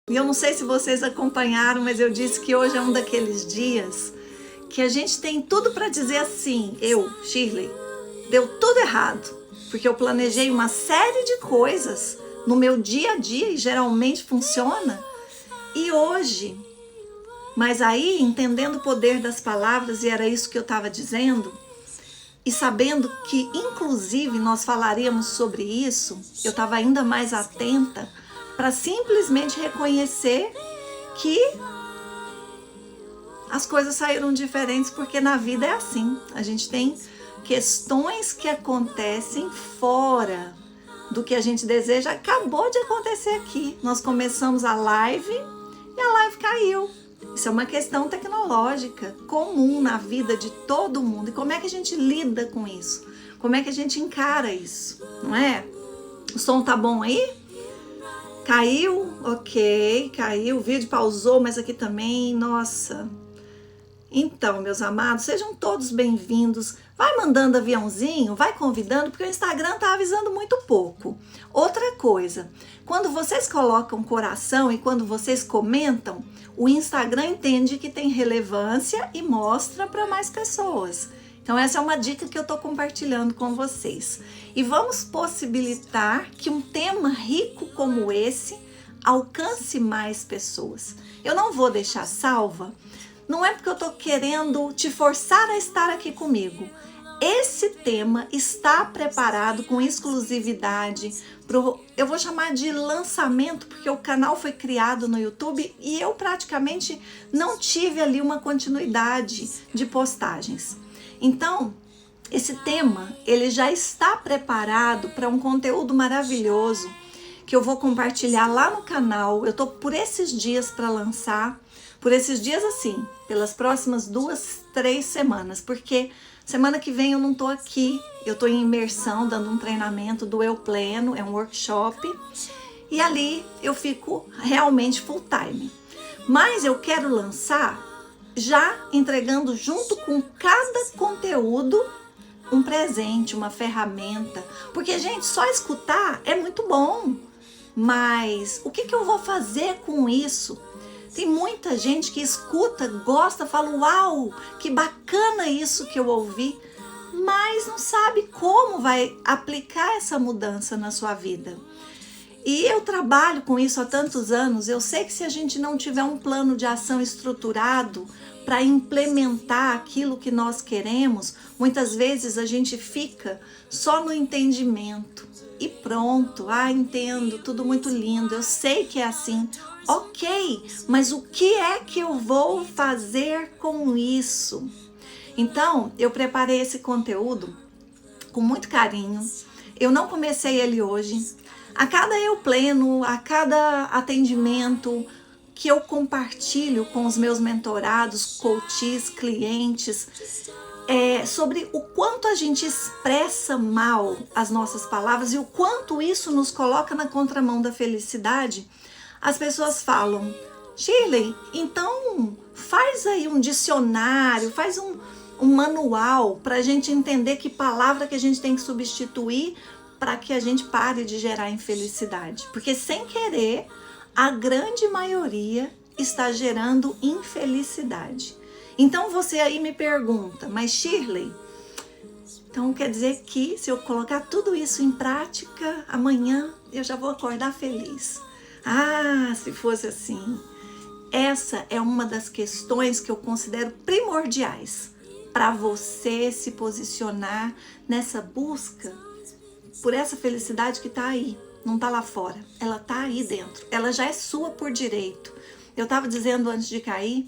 E eu não sei se vocês acompanharam, mas eu disse que hoje é um daqueles dias que a gente tem tudo para dizer assim, Shirley, deu tudo errado, porque eu planejei uma série de coisas no meu dia a dia e geralmente funciona. E hoje, mas aí entendendo o poder das palavras, e era isso que eu estava dizendo, e sabendo que inclusive nós falaríamos sobre isso, eu estava ainda mais atenta para simplesmente reconhecer que as coisas saíram diferentes, porque na vida é assim. A gente tem questões que acontecem fora do que a gente deseja. Acabou de acontecer aqui. Nós começamos a live e a live caiu. Isso é uma questão tecnológica comum na vida de todo mundo. E como é que a gente lida com isso? Como é que a gente encara isso? Não é? O som tá bom aí? Caiu? Ok, caiu. O vídeo pausou, mas aqui também. Nossa. Então, meus amados, sejam todos bem-vindos. Vai mandando aviãozinho, vai convidando, porque o Instagram tá avisando muito pouco. Outra coisa, quando vocês colocam coração e quando vocês comentam, o Instagram entende que tem relevância e mostra para mais pessoas. Então essa é uma dica que eu tô compartilhando com vocês. E vamos possibilitar que um tema rico como esse alcance mais pessoas. Eu não vou deixar salva. Não é porque eu tô querendo te forçar a estar aqui comigo. Esse tema está preparado com exclusividade pro, eu vou chamar de lançamento, porque o canal foi criado no YouTube e eu praticamente não tive ali uma continuidade de postagens. Então, esse tema, ele já está preparado para um conteúdo maravilhoso que eu vou compartilhar lá no canal. Eu tô por esses dias para lançar. Por esses dias assim, pelas próximas 2, 3 semanas, porque semana que vem eu não tô aqui, eu tô em imersão, dando um treinamento do Eu Pleno, é um workshop, e ali eu fico realmente full time. Mas eu quero lançar já entregando junto com cada conteúdo um presente, uma ferramenta, porque gente, só escutar é muito bom, mas o que eu vou fazer com isso? Tem muita gente que escuta, gosta, fala, uau, que bacana isso que eu ouvi, mas não sabe como vai aplicar essa mudança na sua vida. E eu trabalho com isso há tantos anos, eu sei que se a gente não tiver um plano de ação estruturado para implementar aquilo que nós queremos, muitas vezes a gente fica só no entendimento. E pronto, entendo, tudo muito lindo, eu sei que é assim. Ok, mas o que é que eu vou fazer com isso? Então, eu preparei esse conteúdo com muito carinho. Eu não comecei ele hoje. A cada Eu Pleno, a cada atendimento que eu compartilho com os meus mentorados, coaches, clientes, sobre o quanto a gente expressa mal as nossas palavras e o quanto isso nos coloca na contramão da felicidade. As pessoas falam, Shirley, então faz aí um dicionário, faz um manual para a gente entender que palavra que a gente tem que substituir para que a gente pare de gerar infelicidade. Porque sem querer, a grande maioria está gerando infelicidade. Então você aí me pergunta, mas Shirley, então quer dizer que se eu colocar tudo isso em prática, amanhã eu já vou acordar feliz. Se fosse assim. Essa é uma das questões que eu considero primordiais para você se posicionar nessa busca por essa felicidade que está aí. Não está lá fora, ela está aí dentro. Ela já é sua por direito. Eu estava dizendo antes de cair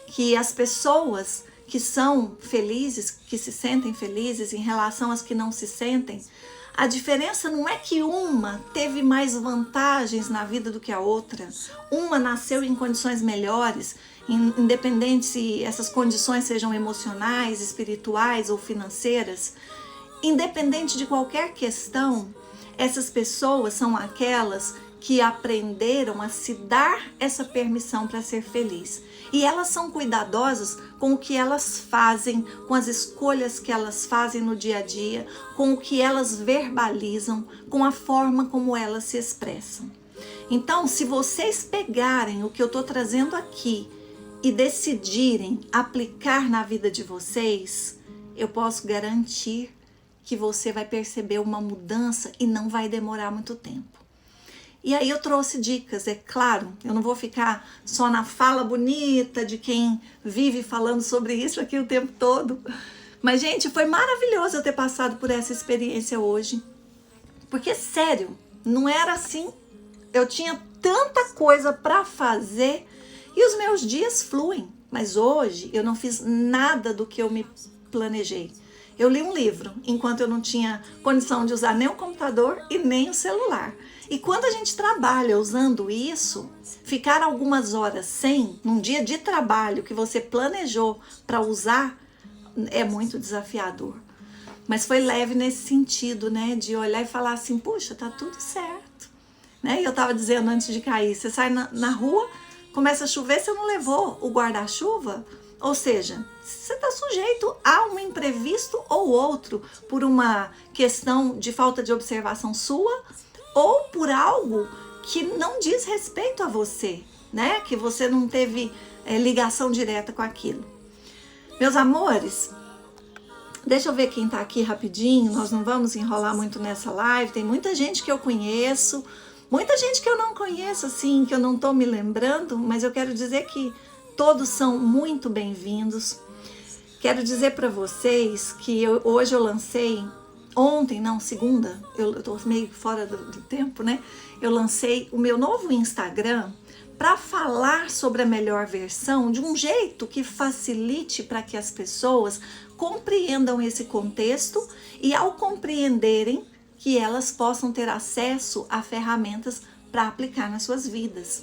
que as pessoas que são felizes, que se sentem felizes em relação às que não se sentem, a diferença não é que uma teve mais vantagens na vida do que a outra. Uma nasceu em condições melhores, independente se essas condições sejam emocionais, espirituais ou financeiras. Independente de qualquer questão, essas pessoas são aquelas que aprenderam a se dar essa permissão para ser feliz. E elas são cuidadosas com o que elas fazem, com as escolhas que elas fazem no dia a dia, com o que elas verbalizam, com a forma como elas se expressam. Então, se vocês pegarem o que eu estou trazendo aqui e decidirem aplicar na vida de vocês, eu posso garantir que você vai perceber uma mudança e não vai demorar muito tempo. E aí eu trouxe dicas, é claro, eu não vou ficar só na fala bonita de quem vive falando sobre isso aqui o tempo todo. Mas, gente, foi maravilhoso eu ter passado por essa experiência hoje. Porque, sério, não era assim. Eu tinha tanta coisa para fazer e os meus dias fluem. Mas hoje eu não fiz nada do que eu me planejei. Eu li um livro, enquanto eu não tinha condição de usar nem o computador e nem o celular. E quando a gente trabalha usando isso, ficar algumas horas sem, num dia de trabalho que você planejou para usar, é muito desafiador. Mas foi leve nesse sentido, né? De olhar e falar assim, puxa, tá tudo certo. Né? E eu tava dizendo antes de cair, você sai na rua, começa a chover, você não levou o guarda-chuva? Ou seja, você está sujeito a um imprevisto ou outro por uma questão de falta de observação sua ou por algo que não diz respeito a você, né? Que você não teve ligação direta com aquilo. Meus amores, deixa eu ver quem tá aqui rapidinho, nós não vamos enrolar muito nessa live, tem muita gente que eu conheço, muita gente que eu não conheço, assim, que eu não tô me lembrando, mas eu quero dizer que todos são muito bem-vindos. Quero dizer para vocês que hoje eu lancei, ontem, não, segunda, eu tô meio fora do tempo, né? Eu lancei o meu novo Instagram para falar sobre a melhor versão de um jeito que facilite para que as pessoas compreendam esse contexto e, ao compreenderem, que elas possam ter acesso a ferramentas para aplicar nas suas vidas.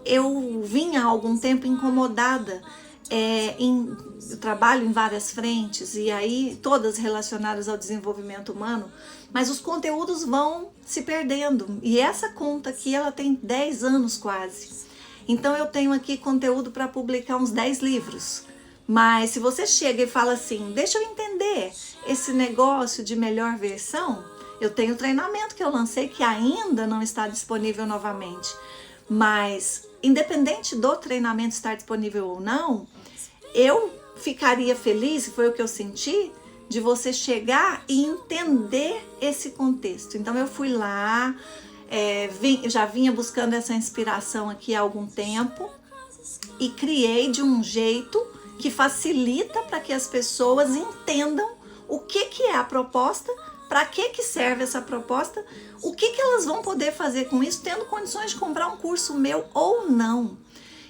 Eu vinha há algum tempo incomodada, eu trabalho em várias frentes e aí todas relacionadas ao desenvolvimento humano, mas os conteúdos vão se perdendo e essa conta aqui ela tem 10 anos quase, então eu tenho aqui conteúdo para publicar uns 10 livros, mas se você chega e fala assim, deixa eu entender esse negócio de melhor versão, eu tenho treinamento que eu lancei que ainda não está disponível novamente, mas independente do treinamento estar disponível ou não, eu ficaria feliz, foi o que eu senti, de você chegar e entender esse contexto. Então eu fui lá, eu já vinha buscando essa inspiração aqui há algum tempo e criei de um jeito que facilita para que as pessoas entendam o que é a proposta, para que serve essa proposta, o que elas vão poder fazer com isso, tendo condições de comprar um curso meu ou não.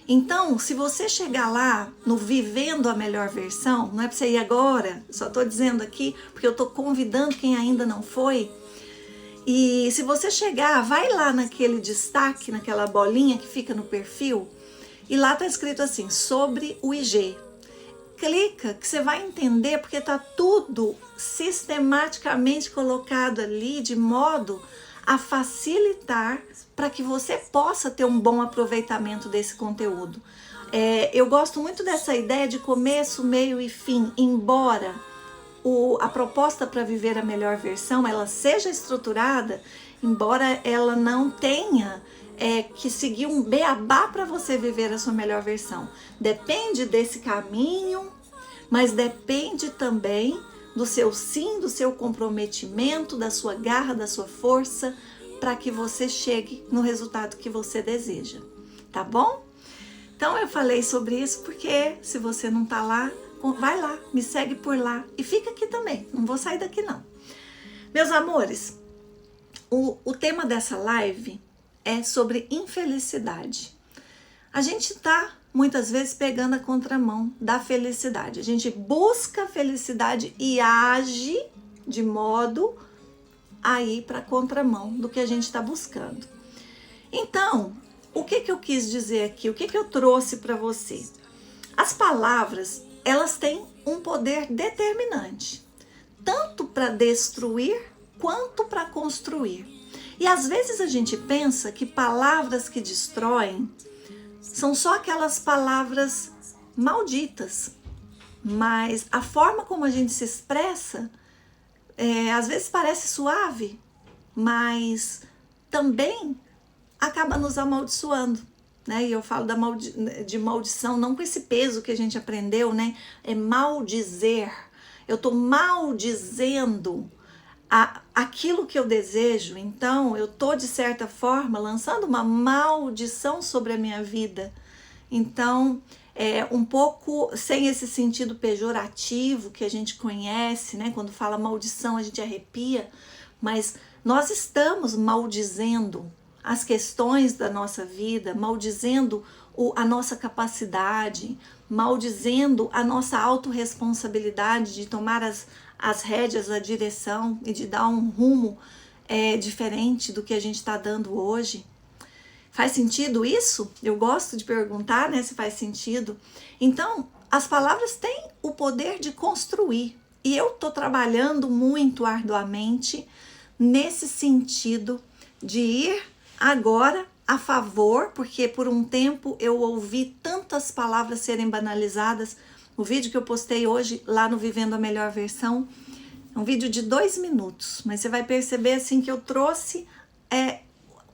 Então, se você chegar lá no Vivendo a Melhor Versão, não é para você ir agora, só estou dizendo aqui porque eu estou convidando quem ainda não foi. E se você chegar, vai lá naquele destaque, naquela bolinha que fica no perfil, e lá está escrito assim, sobre o IG. Clica que você vai entender porque está tudo sistematicamente colocado ali de modo a facilitar para que você possa ter um bom aproveitamento desse conteúdo. Eu gosto muito dessa ideia de começo, meio e fim, embora a proposta para viver a melhor versão ela seja estruturada, embora ela não tenha que seguir um beabá para você viver a sua melhor versão. Depende desse caminho, mas depende também do seu sim, do seu comprometimento, da sua garra, da sua força, para que você chegue no resultado que você deseja, tá bom? Então eu falei sobre isso porque se você não tá lá, vai lá, me segue por lá e fica aqui também, não vou sair daqui não. Meus amores, o tema dessa live é sobre infelicidade. A gente tá muitas vezes pegando a contramão da felicidade. A gente busca a felicidade e age de modo a ir para a contramão do que a gente está buscando. Então, o que eu quis dizer aqui? O que eu trouxe para você? As palavras, elas têm um poder determinante, tanto para destruir quanto para construir. E às vezes a gente pensa que palavras que destroem são só aquelas palavras malditas, mas a forma como a gente se expressa, às vezes parece suave, mas também acaba nos amaldiçoando, né? E eu falo de maldição não com esse peso que a gente aprendeu, né? É maldizer. Eu tô maldizendo aquilo que eu desejo, então eu tô de certa forma lançando uma maldição sobre a minha vida. Então, um pouco sem esse sentido pejorativo que a gente conhece, né? Quando fala maldição a gente arrepia, mas nós estamos maldizendo as questões da nossa vida, maldizendo a nossa capacidade, maldizendo a nossa autorresponsabilidade de tomar as rédeas da direção e de dar um rumo diferente do que a gente está dando hoje. Faz sentido isso? Eu gosto de perguntar, né, se faz sentido. Então, as palavras têm o poder de construir. E eu estou trabalhando muito arduamente nesse sentido de ir agora a favor, porque por um tempo eu ouvi tantas palavras serem banalizadas. O vídeo que eu postei hoje lá no Vivendo a Melhor Versão é um vídeo de 2 minutos, mas você vai perceber assim que eu trouxe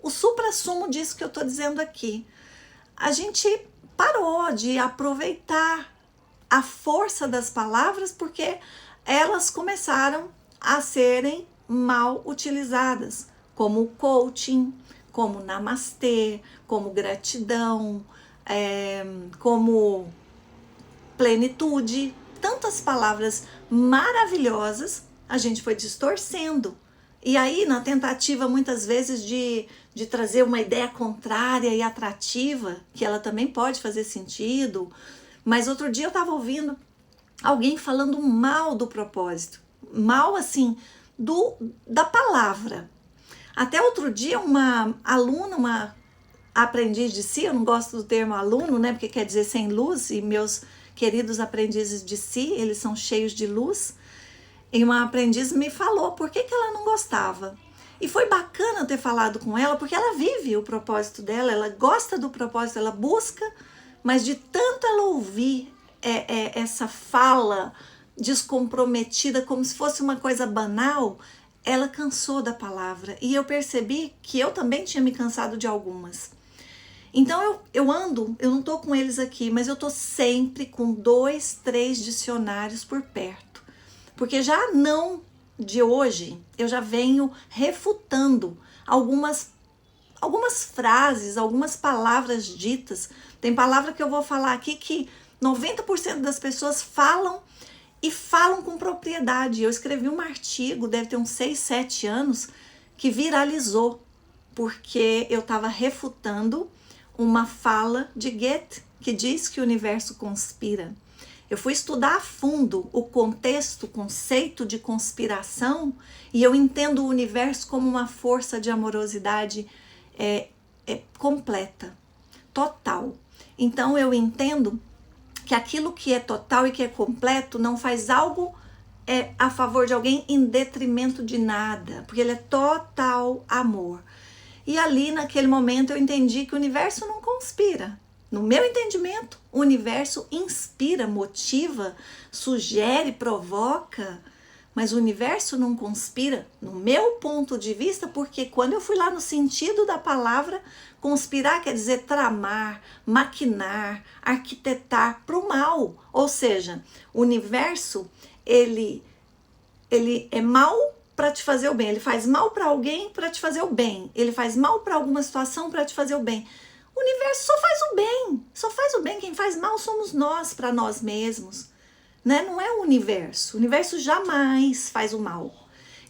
o suprassumo disso que eu estou dizendo aqui. A gente parou de aproveitar a força das palavras porque elas começaram a serem mal utilizadas, como coaching, como namastê, como gratidão, como plenitude. Tantas palavras maravilhosas a gente foi distorcendo. E aí, na tentativa, muitas vezes, de trazer uma ideia contrária e atrativa, que ela também pode fazer sentido, mas outro dia eu estava ouvindo alguém falando mal do propósito, mal, assim, da palavra. Até outro dia, uma aluna, uma aprendiz de si, eu não gosto do termo aluno, né, porque quer dizer sem luz, e meus queridos aprendizes de si, eles são cheios de luz. E uma aprendiz me falou por que ela não gostava. E foi bacana ter falado com ela, porque ela vive o propósito dela, ela gosta do propósito, ela busca, mas de tanto ela ouvir essa fala descomprometida, como se fosse uma coisa banal, ela cansou da palavra. E eu percebi que eu também tinha me cansado de algumas. Então eu não tô com eles aqui, mas eu tô sempre com 2, 3 dicionários por perto. Porque já não de hoje, eu já venho refutando algumas frases, algumas palavras ditas. Tem palavra que eu vou falar aqui que 90% das pessoas falam e falam com propriedade. Eu escrevi um artigo, deve ter uns 6, 7 anos, que viralizou, porque eu estava refutando uma fala de Goethe, que diz que o universo conspira. Eu fui estudar a fundo o contexto, o conceito de conspiração, e eu entendo o universo como uma força de amorosidade completa, total. Então eu entendo que aquilo que é total e que é completo não faz algo a favor de alguém em detrimento de nada, porque ele é total amor. E ali naquele momento eu entendi que o universo não conspira. No meu entendimento, o universo inspira, motiva, sugere, provoca, mas o universo não conspira, no meu ponto de vista, porque quando eu fui lá no sentido da palavra, conspirar quer dizer tramar, maquinar, arquitetar para o mal. Ou seja, o universo, ele é mal para te fazer o bem, ele faz mal para alguém para te fazer o bem, ele faz mal para alguma situação para te fazer o bem. O universo só faz o bem, só faz o bem. Quem faz mal somos nós para nós mesmos, né? Não é o universo jamais faz o mal.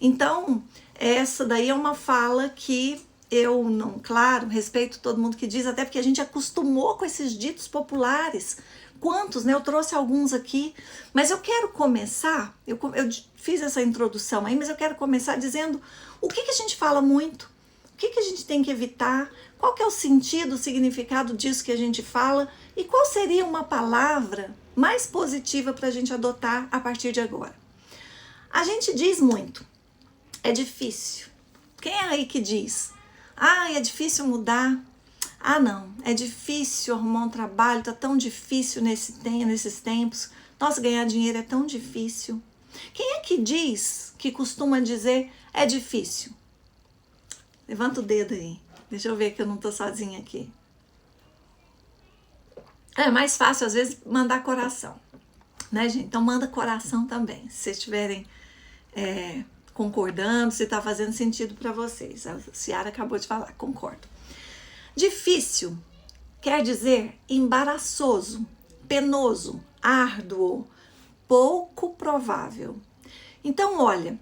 Então, essa daí é uma fala que eu não, claro, respeito todo mundo que diz, até porque a gente acostumou com esses ditos populares. Quantos, né? Eu trouxe alguns aqui, mas eu quero começar, eu fiz essa introdução aí, mas eu quero começar dizendo o que a gente fala muito, o que a gente tem que evitar, qual que é o sentido, o significado disso que a gente fala e qual seria uma palavra mais positiva para a gente adotar a partir de agora. A gente diz muito, é difícil. Quem é aí que diz? Ah, é difícil mudar. Ah, não, é difícil arrumar um trabalho, tá tão difícil nesses tempos. Nossa, ganhar dinheiro é tão difícil. Quem é que diz, que costuma dizer, é difícil? Levanta o dedo aí. Deixa eu ver que eu não tô sozinha aqui. É mais fácil, às vezes, mandar coração, né, gente? Então, manda coração também, se vocês estiverem concordando, se tá fazendo sentido para vocês. A Ciara acabou de falar, concordo. Difícil quer dizer embaraçoso, penoso, árduo, pouco provável. Então, olha,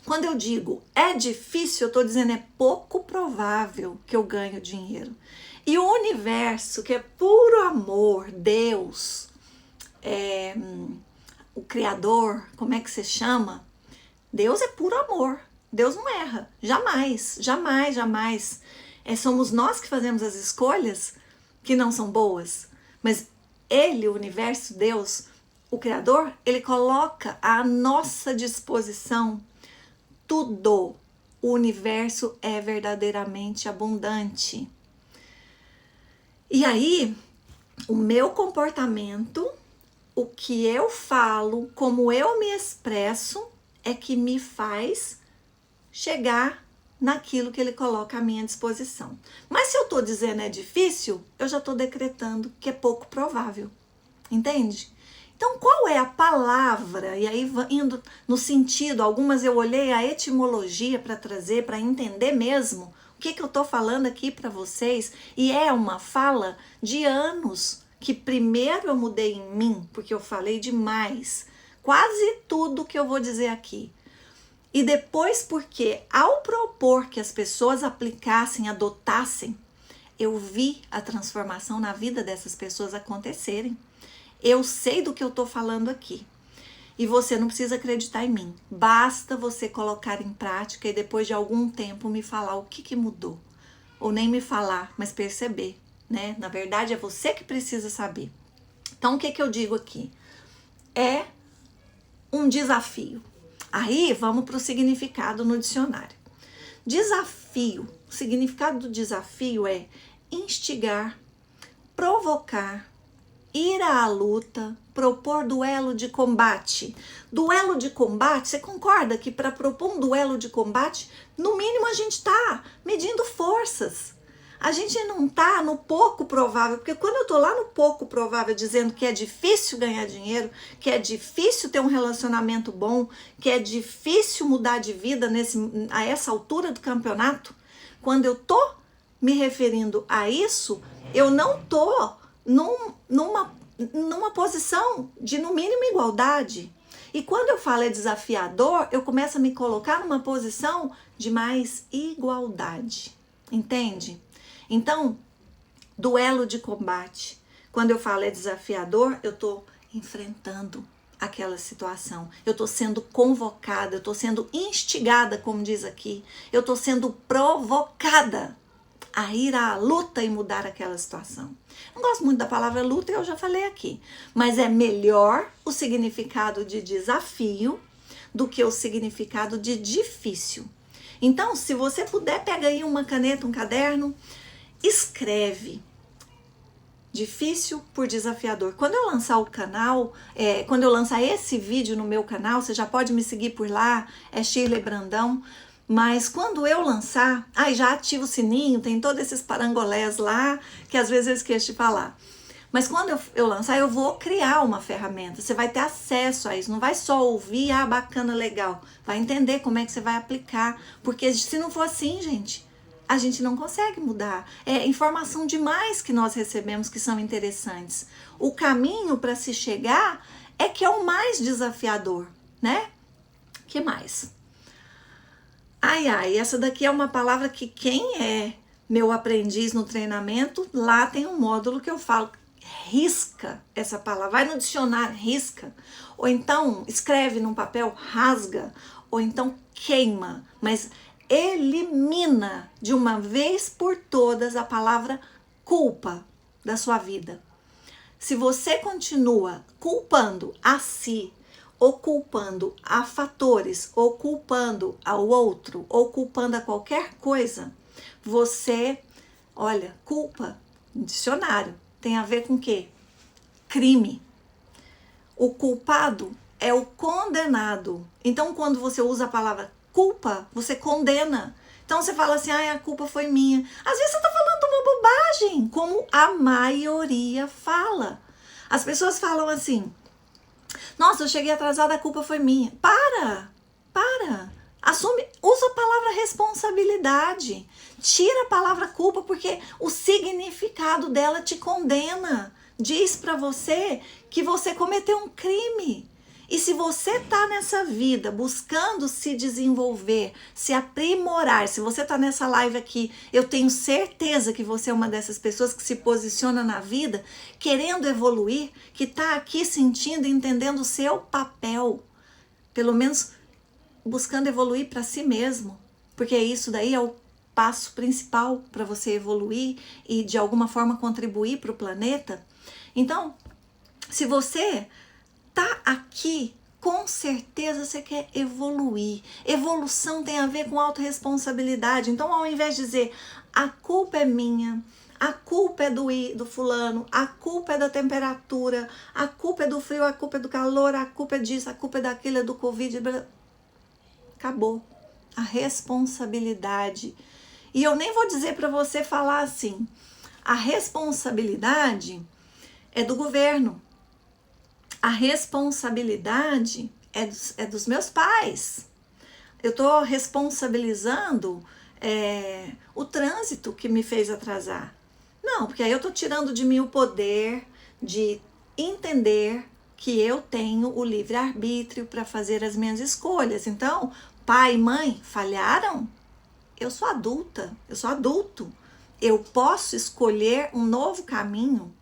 quando eu digo é difícil, eu tô dizendo é pouco provável que eu ganhe dinheiro. E o universo, que é puro amor, Deus, o Criador, como é que se chama? Deus é puro amor. Deus não erra. Jamais, jamais, jamais. Somos nós que fazemos as escolhas que não são boas. Mas Ele, o universo, Deus, o Criador, Ele coloca à nossa disposição tudo. O universo é verdadeiramente abundante. E aí, o meu comportamento, o que eu falo, como eu me expresso, é que me faz chegar naquilo que ele coloca à minha disposição. Mas se eu estou dizendo é difícil, eu já estou decretando que é pouco provável. Entende? Então, qual é a palavra? E aí, indo no sentido, algumas eu olhei a etimologia para trazer, para entender mesmo o que eu estou falando aqui para vocês. E é uma fala de anos que primeiro eu mudei em mim, porque eu falei demais. Quase tudo que eu vou dizer aqui. E depois porque ao propor que as pessoas aplicassem, adotassem, eu vi a transformação na vida dessas pessoas acontecerem. Eu sei do que eu estou falando aqui. E você não precisa acreditar em mim. Basta você colocar em prática e depois de algum tempo me falar o que mudou. Ou nem me falar, mas perceber, né? Na verdade é você que precisa saber. Então o que eu digo aqui? É um desafio. Aí vamos para o significado no dicionário. Desafio. O significado do desafio é instigar, provocar, ir à luta, propor duelo de combate. Duelo de combate, você concorda que para propor um duelo de combate, no mínimo a gente está medindo forças. A gente não está no pouco provável, porque quando eu estou lá no pouco provável dizendo que é difícil ganhar dinheiro, que é difícil ter um relacionamento bom, que é difícil mudar de vida a essa altura do campeonato, quando eu estou me referindo a isso, eu não estou numa posição de, no mínimo, igualdade. E quando eu falo é desafiador, eu começo a me colocar numa posição de mais igualdade. Entende? Então, duelo de combate. Quando eu falo é desafiador, eu estou enfrentando aquela situação. Eu estou sendo convocada, eu estou sendo instigada, como diz aqui. Eu estou sendo provocada a ir à luta e mudar aquela situação. Não gosto muito da palavra luta, eu já falei aqui. Mas é melhor o significado de desafio do que o significado de difícil. Então, se você puder, pega aí uma caneta, um caderno, escreve. Difícil por desafiador. Quando eu lançar o canal, quando eu lançar esse vídeo no meu canal, você já pode me seguir por lá, é Shirley Brandão. Mas quando eu lançar, já ativa o sininho, tem todos esses parangolés lá, que às vezes eu esqueço de falar. Mas quando eu lançar, eu vou criar uma ferramenta. Você vai ter acesso a isso. Não vai só ouvir, bacana, legal. Vai entender como é que você vai aplicar. Porque se não for assim, gente, a gente não consegue mudar. É informação demais que nós recebemos que são interessantes. O caminho para se chegar é que é o mais desafiador, né? Que mais? Essa daqui é uma palavra que quem é meu aprendiz no treinamento, lá tem um módulo que eu falo, risca essa palavra, vai no dicionário, risca, ou então escreve num papel, rasga, ou então queima, mas elimina de uma vez por todas a palavra culpa da sua vida. Se você continua culpando a si, ou culpando a fatores, ou culpando ao outro, ou culpando a qualquer coisa, você, olha, culpa, dicionário, tem a ver com o quê? Crime. O culpado é o condenado. Então, quando você usa a palavra culpa, você condena. Então você fala assim, a culpa foi minha. Às vezes você tá falando uma bobagem, como a maioria fala. As pessoas falam assim, nossa, eu cheguei atrasada, a culpa foi minha. Para. Assume, usa a palavra responsabilidade. Tira a palavra culpa, porque o significado dela te condena. Diz para você que você cometeu um crime. E se você tá nessa vida buscando se desenvolver, se aprimorar, se você tá nessa live aqui, eu tenho certeza que você é uma dessas pessoas que se posiciona na vida, querendo evoluir, que tá aqui sentindo e entendendo o seu papel. Pelo menos buscando evoluir para si mesmo, porque isso daí é o passo principal para você evoluir e de alguma forma contribuir para o planeta. Então, se você tá aqui, com certeza você quer evoluir. Evolução tem a ver com autorresponsabilidade. Então, ao invés de dizer a culpa é minha, a culpa é do fulano, a culpa é da temperatura, a culpa é do frio, a culpa é do calor, a culpa é disso, a culpa é daquilo, é do Covid, acabou. A responsabilidade. E eu nem vou dizer para você falar assim, a responsabilidade é do governo. A responsabilidade é dos meus pais. Eu estou responsabilizando o trânsito que me fez atrasar. Não, porque aí eu estou tirando de mim o poder de entender que eu tenho o livre-arbítrio para fazer as minhas escolhas. Então, pai e mãe falharam? Eu sou adulta, eu sou adulto. Eu posso escolher um novo caminho.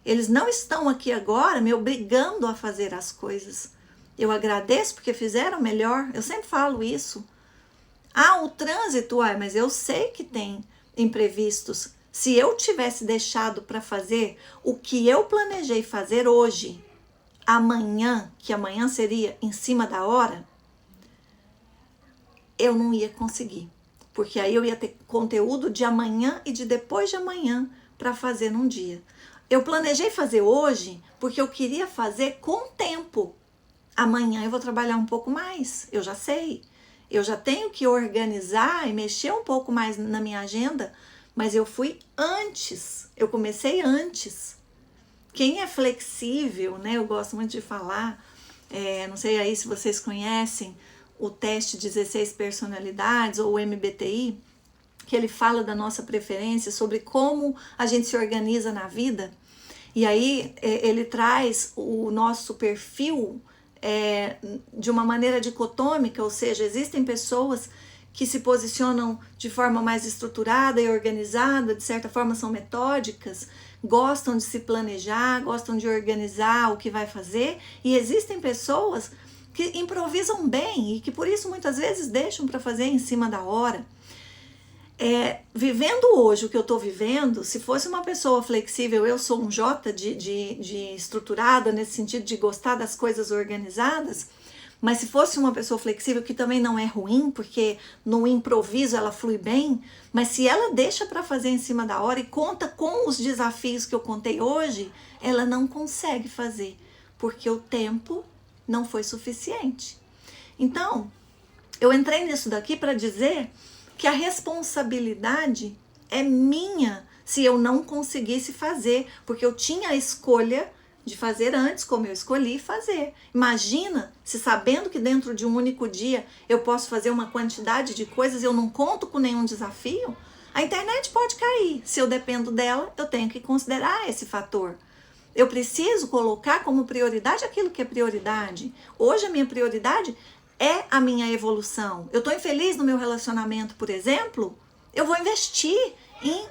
Eles não estão aqui agora me obrigando a fazer as coisas. Eu agradeço porque fizeram melhor. Eu sempre falo isso. O trânsito, mas eu sei que tem imprevistos. Se eu tivesse deixado para fazer o que eu planejei fazer hoje, amanhã, que amanhã seria em cima da hora, eu não ia conseguir. Porque aí eu ia ter conteúdo de amanhã e de depois de amanhã para fazer num dia. Eu planejei fazer hoje porque eu queria fazer com tempo. Amanhã eu vou trabalhar um pouco mais, eu já sei. Eu já tenho que organizar e mexer um pouco mais na minha agenda, mas eu fui antes, eu comecei antes. Quem é flexível, né? Eu gosto muito de falar, não sei aí se vocês conhecem o teste 16 personalidades ou o MBTI, que ele fala da nossa preferência, sobre como a gente se organiza na vida. E aí ele traz o nosso perfil de uma maneira dicotômica, ou seja, existem pessoas que se posicionam de forma mais estruturada e organizada, de certa forma são metódicas, gostam de se planejar, gostam de organizar o que vai fazer, e existem pessoas que improvisam bem e que por isso muitas vezes deixam para fazer em cima da hora. Vivendo hoje o que eu estou vivendo, se fosse uma pessoa flexível, eu sou um J de estruturada, nesse sentido de gostar das coisas organizadas, mas se fosse uma pessoa flexível, que também não é ruim, porque no improviso ela flui bem, mas se ela deixa para fazer em cima da hora e conta com os desafios que eu contei hoje, ela não consegue fazer, porque o tempo não foi suficiente. Então, eu entrei nisso daqui para dizer que a responsabilidade é minha se eu não conseguisse fazer, porque eu tinha a escolha de fazer antes, como eu escolhi fazer. Imagina se, sabendo que dentro de um único dia eu posso fazer uma quantidade de coisas, eu não conto com nenhum desafio. A internet pode cair, se eu dependo dela, eu tenho que considerar esse fator. Eu preciso colocar como prioridade aquilo que é prioridade. Hoje a minha prioridade é a minha evolução. Eu estou infeliz no meu relacionamento, por exemplo, eu vou investir em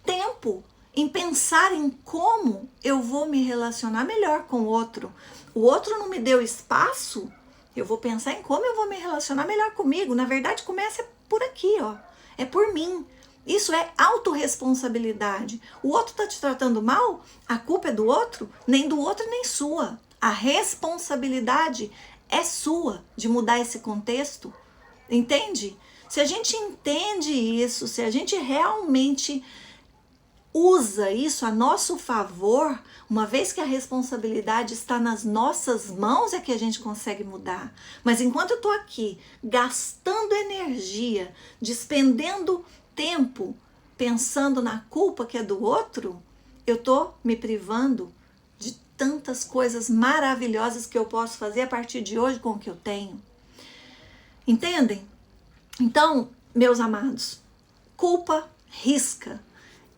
tempo, em pensar em como eu vou me relacionar melhor com o outro. O outro não me deu espaço, eu vou pensar em como eu vou me relacionar melhor comigo. Na verdade, começa por aqui, ó. É por mim. Isso é autorresponsabilidade. O outro está te tratando mal, a culpa é do outro, nem do outro nem sua. A responsabilidade é sua de mudar esse contexto, entende? Se a gente entende isso, se a gente realmente usa isso a nosso favor, uma vez que a responsabilidade está nas nossas mãos, é que a gente consegue mudar. Mas enquanto eu estou aqui gastando energia, despendendo tempo, pensando na culpa que é do outro, eu estou me privando de tantas coisas maravilhosas que eu posso fazer a partir de hoje com o que eu tenho. Entendem? Então, meus amados, culpa, risca,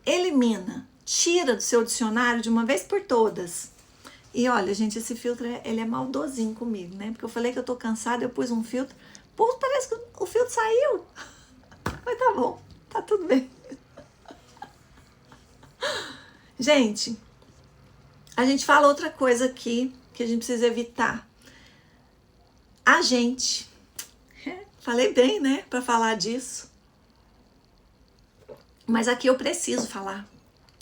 elimina, tira do seu dicionário de uma vez por todas. E olha, gente, esse filtro, ele é maldosinho comigo, né? Porque eu falei que eu tô cansada, eu pus um filtro. Pô, parece que o filtro saiu. Mas tá bom, tá tudo bem. Gente, a gente fala outra coisa aqui que a gente precisa evitar. A gente, falei bem, né, pra falar disso. Mas aqui eu preciso falar,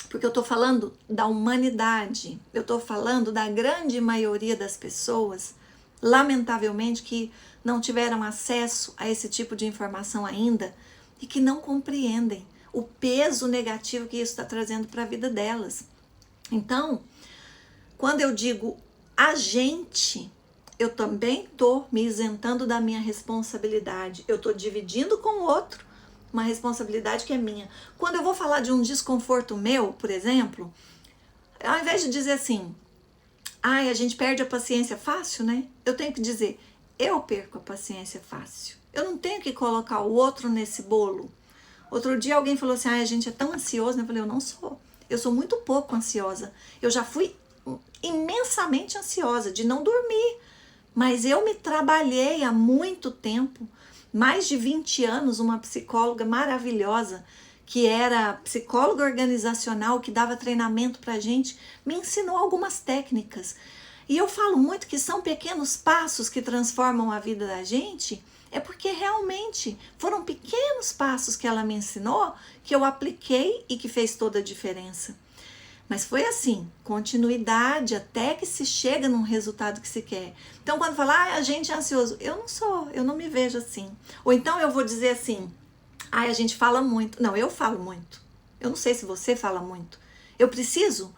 porque eu tô falando da humanidade, eu tô falando da grande maioria das pessoas, lamentavelmente, que não tiveram acesso a esse tipo de informação ainda e que não compreendem o peso negativo que isso está trazendo para a vida delas. Então, quando eu digo a gente, eu também tô me isentando da minha responsabilidade, eu tô dividindo com o outro uma responsabilidade que é minha. Quando eu vou falar de um desconforto meu, por exemplo, ao invés de dizer assim, ai, a gente perde a paciência fácil, né? Eu tenho que dizer, eu perco a paciência fácil. Eu não tenho que colocar o outro nesse bolo. Outro dia alguém falou assim, ai, a gente é tão ansioso, né? Eu falei, eu não sou. Eu sou muito pouco ansiosa. Eu já fui imensamente ansiosa de não dormir. Mas eu me trabalhei há muito tempo, mais de 20 anos, uma psicóloga maravilhosa, que era psicóloga organizacional, que dava treinamento pra gente, me ensinou algumas técnicas. E eu falo muito que são pequenos passos que transformam a vida da gente, é porque realmente foram pequenos passos que ela me ensinou, que eu apliquei e que fez toda a diferença. Mas foi assim, continuidade até que se chega num resultado que se quer. Então quando fala, a gente é ansioso, eu não sou, eu não me vejo assim. Ou então eu vou dizer assim, a gente fala muito. Não, eu falo muito. Eu não sei se você fala muito. Eu preciso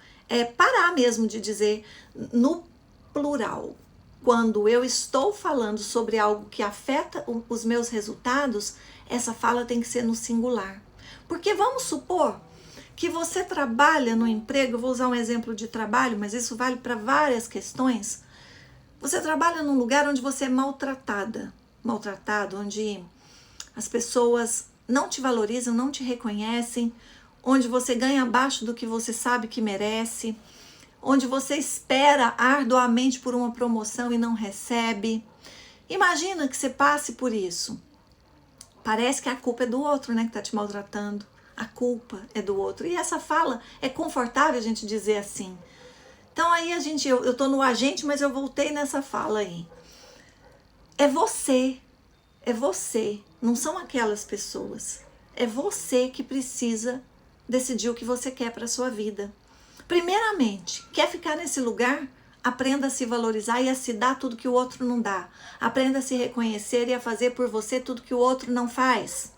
parar mesmo de dizer no plural. Quando eu estou falando sobre algo que afeta os meus resultados, essa fala tem que ser no singular. Porque vamos supor que você trabalha no emprego, eu vou usar um exemplo de trabalho, mas isso vale para várias questões. Você trabalha num lugar onde você é maltratado, onde as pessoas não te valorizam, não te reconhecem, onde você ganha abaixo do que você sabe que merece, onde você espera arduamente por uma promoção e não recebe. Imagina que você passe por isso. Parece que a culpa é do outro, né, que está te maltratando. A culpa é do outro. E essa fala é confortável a gente dizer assim. Então aí eu tô no agente, mas eu voltei nessa fala aí. É você, não são aquelas pessoas. É você que precisa decidir o que você quer para sua vida. Primeiramente, quer ficar nesse lugar? Aprenda a se valorizar e a se dar tudo que o outro não dá. Aprenda a se reconhecer e a fazer por você tudo que o outro não faz.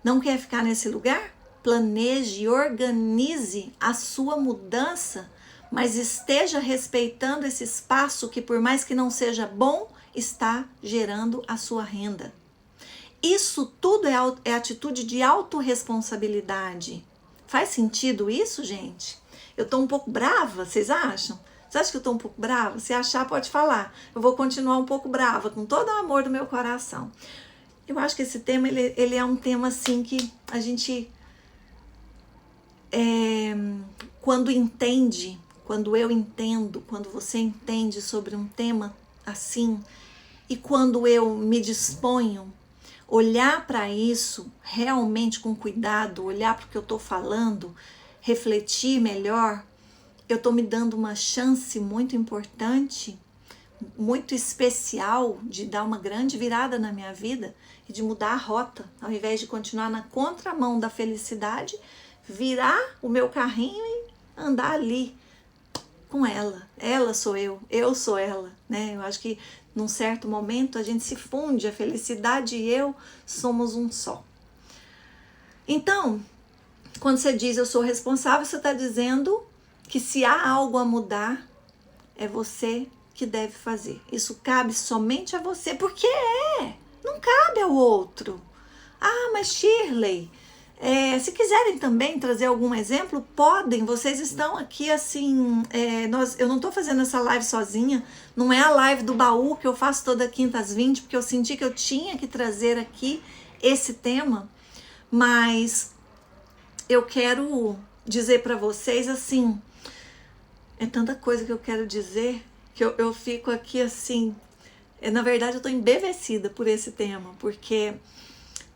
Não quer ficar nesse lugar? Planeje e organize a sua mudança, mas esteja respeitando esse espaço que, por mais que não seja bom, está gerando a sua renda. Isso tudo é atitude de autorresponsabilidade. Faz sentido isso, gente? Eu tô um pouco brava, vocês acham? Você acha que eu tô um pouco brava? Se achar, pode falar. Eu vou continuar um pouco brava, com todo o amor do meu coração. Eu acho que esse tema, ele é um tema assim que a gente, quando entende, quando eu entendo, quando você entende sobre um tema assim, e quando eu me disponho olhar para isso realmente com cuidado, olhar para o que eu estou falando, refletir melhor, eu estou me dando uma chance muito importante, muito especial de dar uma grande virada na minha vida e de mudar a rota, ao invés de continuar na contramão da felicidade, virar o meu carrinho e andar ali com ela. Ela sou eu sou ela, né? Eu acho que num certo momento a gente se funde, a felicidade e eu somos um só. Então, Quando você diz eu sou responsável, você está dizendo que se há algo a mudar, é você que deve fazer. Isso cabe somente a você, porque não cabe ao outro. Ah, mas Shirley, se quiserem também trazer algum exemplo, podem. Vocês estão aqui assim, eu não estou fazendo essa live sozinha, não é a live do baú que eu faço toda quinta às 20, porque eu senti que eu tinha que trazer aqui esse tema, mas eu quero dizer para vocês assim, é tanta coisa que eu quero dizer, que eu fico aqui assim, na verdade eu estou embevecida por esse tema, porque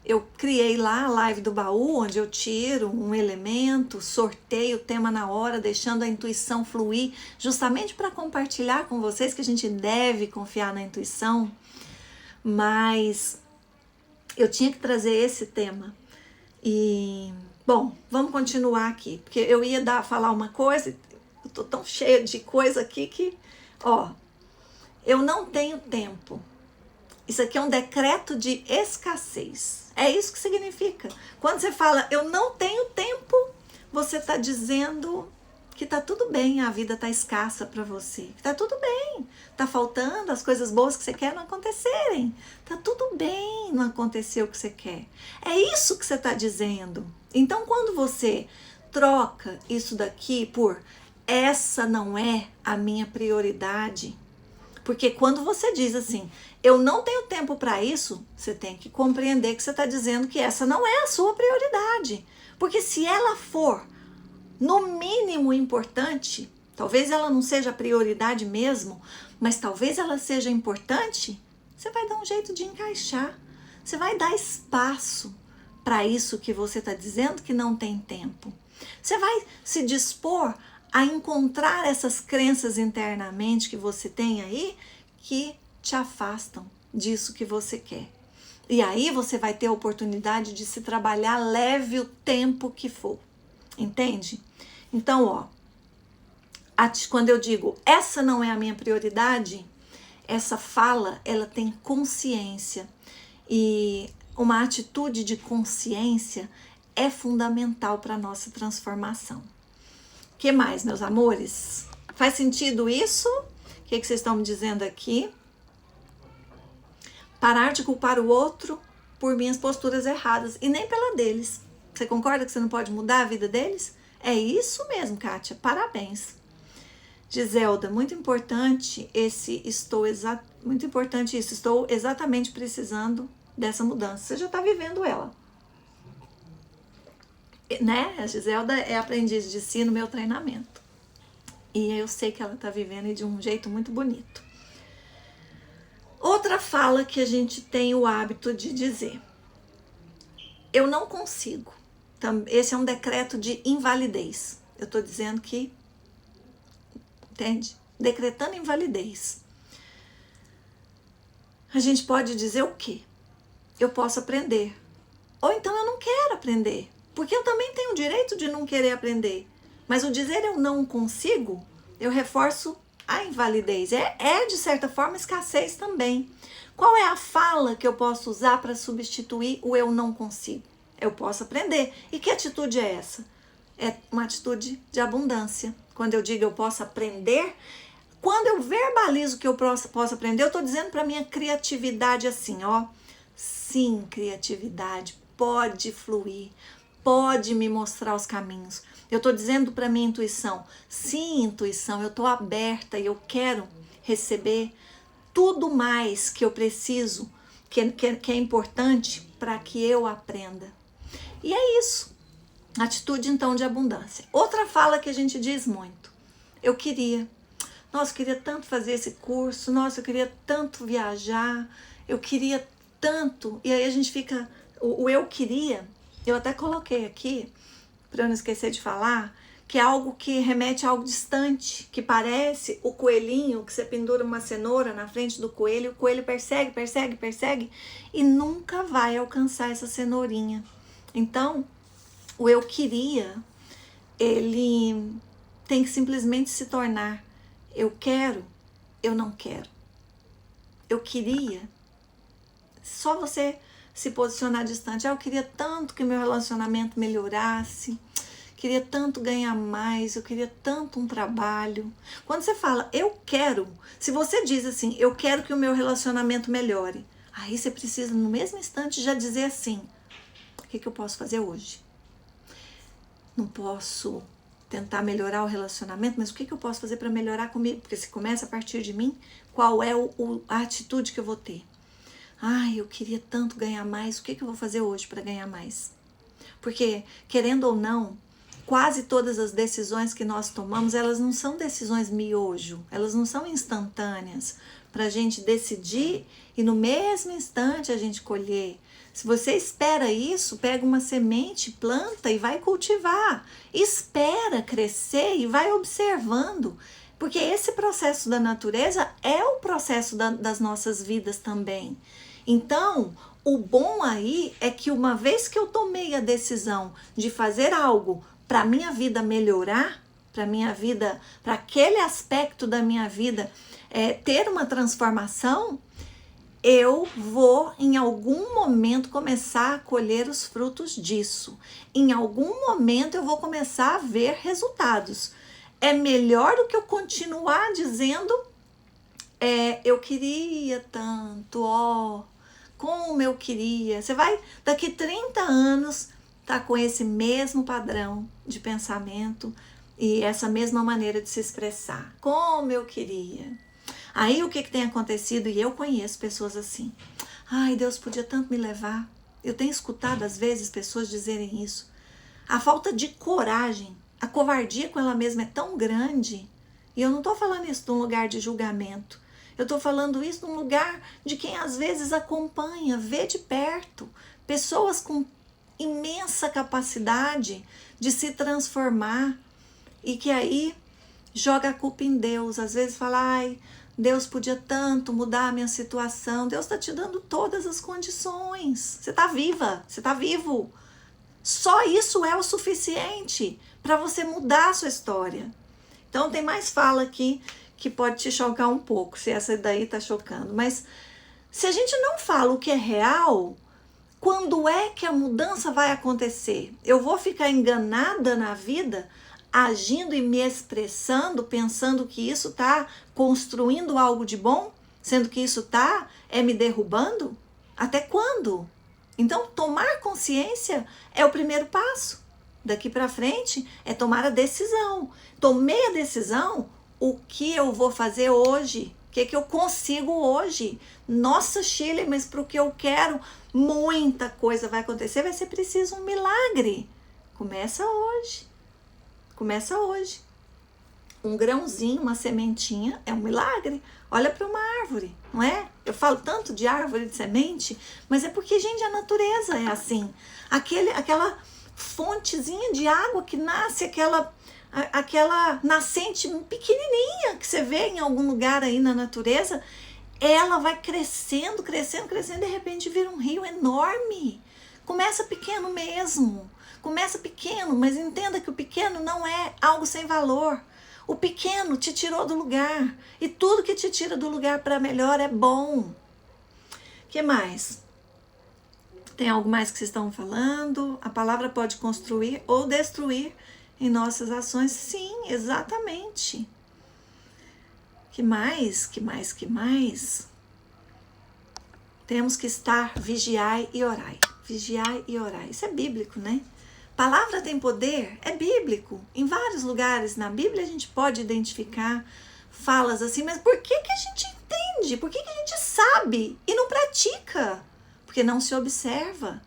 eu criei lá a live do baú, onde eu tiro um elemento, sorteio o tema na hora, deixando a intuição fluir, justamente para compartilhar com vocês que a gente deve confiar na intuição, mas eu tinha que trazer esse tema. E, bom, vamos continuar aqui, porque eu ia falar uma coisa, eu tô tão cheia de coisa aqui que, eu não tenho tempo. Isso aqui é um decreto de escassez. É isso que significa. Quando você fala, eu não tenho tempo, você está dizendo que tá tudo bem, a vida tá escassa para você. Que tá tudo bem. Tá faltando as coisas boas que você quer não acontecerem. Tá tudo bem não acontecer o que você quer. É isso que você está dizendo. Então, quando você troca isso daqui por essa não é a minha prioridade, porque quando você diz assim, eu não tenho tempo para isso, você tem que compreender que você está dizendo que essa não é a sua prioridade. Porque se ela for, no mínimo, importante, talvez ela não seja a prioridade mesmo, mas talvez ela seja importante, você vai dar um jeito de encaixar. Você vai dar espaço para isso que você está dizendo que não tem tempo. Você vai se dispor a encontrar essas crenças internamente que você tem aí que te afastam disso que você quer. E aí você vai ter a oportunidade de se trabalhar leve o tempo que for. Entende? Então, quando eu digo essa não é a minha prioridade, essa fala, ela tem consciência. E uma atitude de consciência é fundamental para a nossa transformação. O que mais, meus amores? Faz sentido isso? O que vocês estão me dizendo aqui? Parar de culpar o outro por minhas posturas erradas e nem pela deles. Você concorda que você não pode mudar a vida deles? É isso mesmo, Kátia. Parabéns. Giselda, muito importante muito importante isso. Estou exatamente precisando dessa mudança. Você já está vivendo ela. Né? A Giselda é aprendiz de si no meu treinamento. E eu sei que ela está vivendo de um jeito muito bonito. Outra fala que a gente tem o hábito de dizer. Eu não consigo. Esse é um decreto de invalidez. Eu estou dizendo que, entende? Decretando invalidez. A gente pode dizer o quê? Eu posso aprender. Ou então eu não quero aprender. Porque eu também tenho o direito de não querer aprender. Mas o dizer eu não consigo, eu reforço a invalidez. De certa forma, escassez também. Qual é a fala que eu posso usar para substituir o eu não consigo? Eu posso aprender. E que atitude é essa? É uma atitude de abundância. Quando eu digo eu posso aprender, quando eu verbalizo que eu posso aprender, eu estou dizendo para minha criatividade assim, sim, criatividade, pode fluir, pode me mostrar os caminhos. Eu estou dizendo para minha intuição, sim, intuição, eu estou aberta e eu quero receber tudo mais que eu preciso, que é importante para que eu aprenda. E é isso. Atitude, então, de abundância. Outra fala que a gente diz muito. Eu queria tanto fazer esse curso, eu queria tanto viajar, eu queria tanto. E aí a gente fica, o eu queria, eu até coloquei aqui, para eu não esquecer de falar, que é algo que remete a algo distante, que parece o coelhinho, que você pendura uma cenoura na frente do coelho, o coelho persegue, e nunca vai alcançar essa cenourinha. Então, o eu queria, ele tem que simplesmente se tornar eu quero, eu não quero. Eu queria, só você se posicionar distante. Eu queria tanto que meu relacionamento melhorasse, queria tanto ganhar mais, eu queria tanto um trabalho. Quando você fala, eu quero, se você diz assim, eu quero que o meu relacionamento melhore, aí você precisa, no mesmo instante, já dizer assim, o que eu posso fazer hoje? Não posso tentar melhorar o relacionamento, mas o que eu posso fazer para melhorar comigo? Porque se começa a partir de mim, qual é a atitude que eu vou ter? Ai, eu queria tanto ganhar mais, o que eu vou fazer hoje para ganhar mais? Porque, querendo ou não, quase todas as decisões que nós tomamos, elas não são decisões miojo, elas não são instantâneas para a gente decidir e no mesmo instante a gente colher. Se você espera isso, pega uma semente, planta e vai cultivar. Espera crescer e vai observando. Porque esse processo da natureza é o processo das nossas vidas também. Então, o bom aí é que uma vez que eu tomei a decisão de fazer algo para minha vida melhorar, para minha vida, para aquele aspecto da minha vida ter uma transformação, eu vou em algum momento começar a colher os frutos disso. Em algum momento eu vou começar a ver resultados. É melhor do que eu continuar dizendo eu queria tanto, como eu queria. Você vai, daqui 30 anos, tá com esse mesmo padrão de pensamento e essa mesma maneira de se expressar. Como eu queria. Aí o que tem acontecido, e eu conheço pessoas assim. Ai, Deus podia tanto me levar. Eu tenho escutado às vezes pessoas dizerem isso. A falta de coragem, a covardia com ela mesma é tão grande. E eu não estou falando isso de um lugar de julgamento. Eu estou falando isso de um lugar de quem às vezes acompanha, vê de perto. Pessoas com imensa capacidade de se transformar e que aí joga a culpa em Deus. Às vezes fala, ai, Deus podia tanto mudar a minha situação. Deus está te dando todas as condições. Você está viva, você está vivo. Só isso é o suficiente para você mudar a sua história. Então tem mais fala aqui que pode te chocar um pouco, se essa daí está chocando. Mas se a gente não fala o que é real, quando é que a mudança vai acontecer? Eu vou ficar enganada na vida, agindo e me expressando, pensando que isso está construindo algo de bom, sendo que isso está me derrubando? Até quando? Então, tomar consciência é o primeiro passo. Daqui para frente é tomar a decisão. Tomei a decisão, o que eu vou fazer hoje? O que eu consigo hoje? Nossa, Shirley, mas para o que eu quero, muita coisa vai acontecer, vai ser preciso um milagre. Começa hoje. Começa hoje. Um grãozinho, uma sementinha é um milagre. Olha para uma árvore, não é? Eu falo tanto de árvore, de semente, mas é porque, gente, a natureza é assim. Aquela fontezinha de água que nasce, aquela nascente pequenininha que você vê em algum lugar aí na natureza, ela vai crescendo, crescendo, crescendo, e de repente vira um rio enorme. Começa pequeno mesmo. Começa pequeno, mas entenda que o pequeno não é algo sem valor. O pequeno te tirou do lugar. E tudo que te tira do lugar para melhor é bom. O que mais? Tem algo mais que vocês estão falando? A palavra pode construir ou destruir em nossas ações? Sim, exatamente. Que mais? Que mais? Que mais? Temos que estar vigiai e orai. Vigiai e orai. Isso é bíblico, né? Palavra tem poder, é bíblico. Em vários lugares na Bíblia a gente pode identificar falas assim, mas por que a gente entende? Por que a gente sabe e não pratica? Porque não se observa,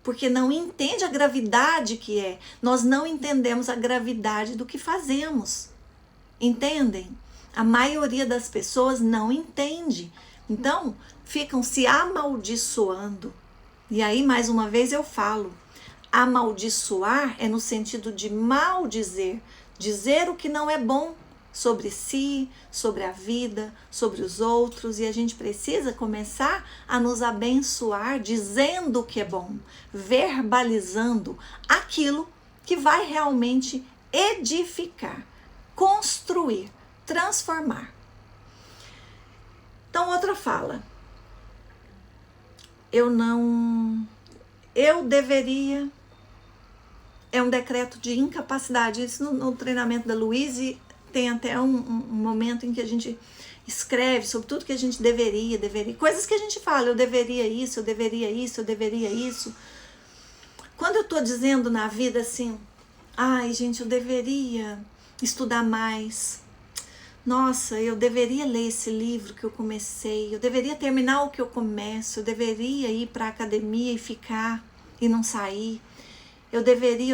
porque não entende a gravidade que é. Nós não entendemos a gravidade do que fazemos. Entendem? A maioria das pessoas não entende. Então, ficam se amaldiçoando. E aí, mais uma vez, eu falo. Amaldiçoar é no sentido de maldizer, dizer o que não é bom sobre si, sobre a vida, sobre os outros, e a gente precisa começar a nos abençoar dizendo o que é bom, verbalizando aquilo que vai realmente edificar, construir, transformar. Então, outra fala. Eu deveria, é um decreto de incapacidade. Isso no treinamento da Louise tem até um momento em que a gente escreve sobre tudo que a gente deveria, coisas que a gente fala, eu deveria isso, eu deveria isso, eu deveria isso. Quando eu tô dizendo na vida assim, ai gente, eu deveria estudar mais, nossa, eu deveria ler esse livro que eu comecei, eu deveria terminar o que eu começo, eu deveria ir para a academia e ficar e não sair, eu deveria,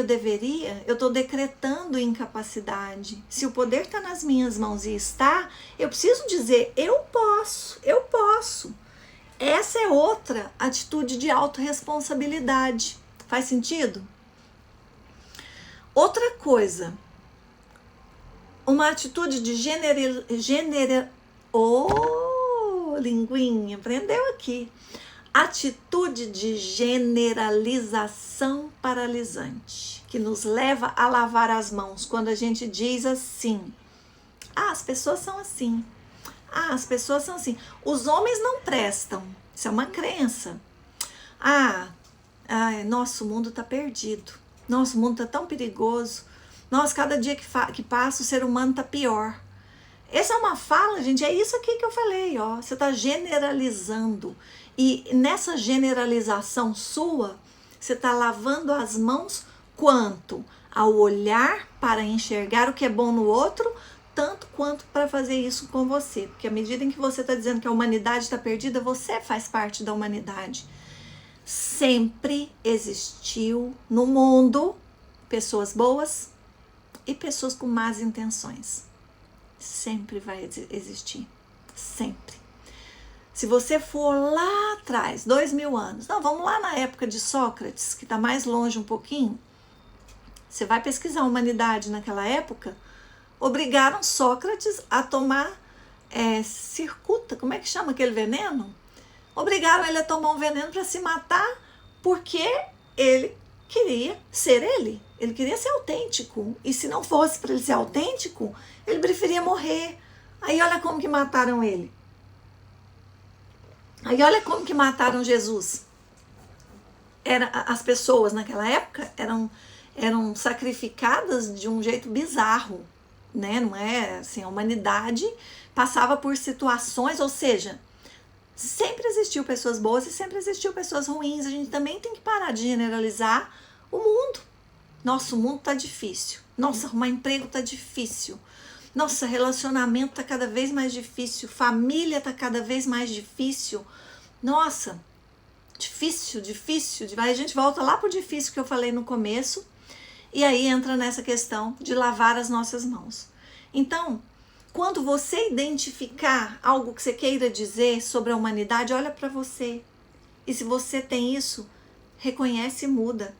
eu estou decretando incapacidade. Se o poder está nas minhas mãos e está, eu preciso dizer, eu posso. Essa é outra atitude de autorresponsabilidade. Faz sentido? Outra coisa, uma atitude de linguinha, aprendeu aqui. Atitude de generalização paralisante, que nos leva a lavar as mãos quando a gente diz assim, as pessoas são assim, as pessoas são assim, os homens não prestam, isso é uma crença, nosso mundo tá perdido, nosso mundo tá tão perigoso, nossa, cada dia que passa o ser humano tá pior. Essa é uma fala, gente, é isso aqui que eu falei, ó. Você tá generalizando. E nessa generalização sua, você tá lavando as mãos quanto ao olhar para enxergar o que é bom no outro, tanto quanto para fazer isso com você. Porque à medida em que você tá dizendo que a humanidade está perdida, você faz parte da humanidade. Sempre existiu no mundo pessoas boas e pessoas com más intenções. Sempre vai existir, sempre. Se você for lá atrás, 2000 anos, não, vamos lá na época de Sócrates, que está mais longe um pouquinho, você vai pesquisar a humanidade naquela época, obrigaram Sócrates a tomar cicuta, como é que chama aquele veneno? Obrigaram ele a tomar um veneno para se matar, porque ele queria ser ele queria ser autêntico, e se não fosse para ele ser autêntico, ele preferia morrer. Aí olha como que mataram ele. Aí olha como que mataram Jesus. As pessoas naquela época eram sacrificadas de um jeito bizarro, né? Não é assim, a humanidade passava por situações, ou seja, sempre existiu pessoas boas e sempre existiu pessoas ruins. A gente também tem que parar de generalizar o mundo. Nosso mundo tá difícil. Nossa, arrumar emprego tá difícil. Nossa, relacionamento tá cada vez mais difícil. Família tá cada vez mais difícil. Nossa, difícil. Aí a gente volta lá pro difícil que eu falei no começo. E aí entra nessa questão de lavar as nossas mãos. Então, quando você identificar algo que você queira dizer sobre a humanidade, olha para você. E se você tem isso, reconhece e muda.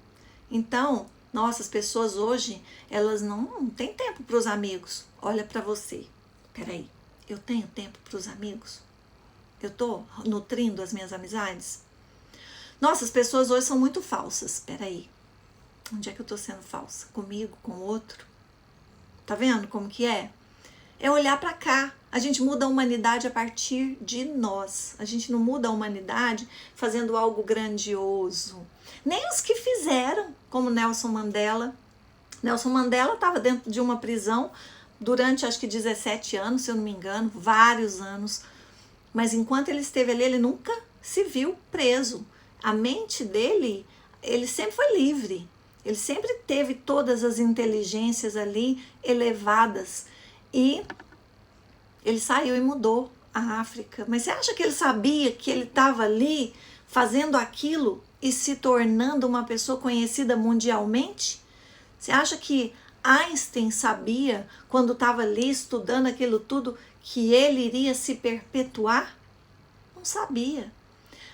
Então, nossa, as pessoas hoje, elas não têm tempo para os amigos. Olha para você. Peraí, eu tenho tempo para os amigos? Eu tô nutrindo as minhas amizades? Nossa, as pessoas hoje são muito falsas. Peraí, onde é que eu tô sendo falsa? Comigo, com o outro? Tá vendo como que é? É olhar para cá. A gente muda a humanidade a partir de nós. A gente não muda a humanidade fazendo algo grandioso. Nem os que fizeram, como Nelson Mandela. Nelson Mandela estava dentro de uma prisão durante acho que 17 anos, se eu não me engano, vários anos. Mas enquanto ele esteve ali, ele nunca se viu preso. A mente dele, ele sempre foi livre. Ele sempre teve todas as inteligências ali elevadas. E ele saiu e mudou a África. Mas você acha que ele sabia que ele estava ali fazendo aquilo e se tornando uma pessoa conhecida mundialmente? Você acha que Einstein sabia, quando estava ali estudando aquilo tudo, que ele iria se perpetuar? Não sabia.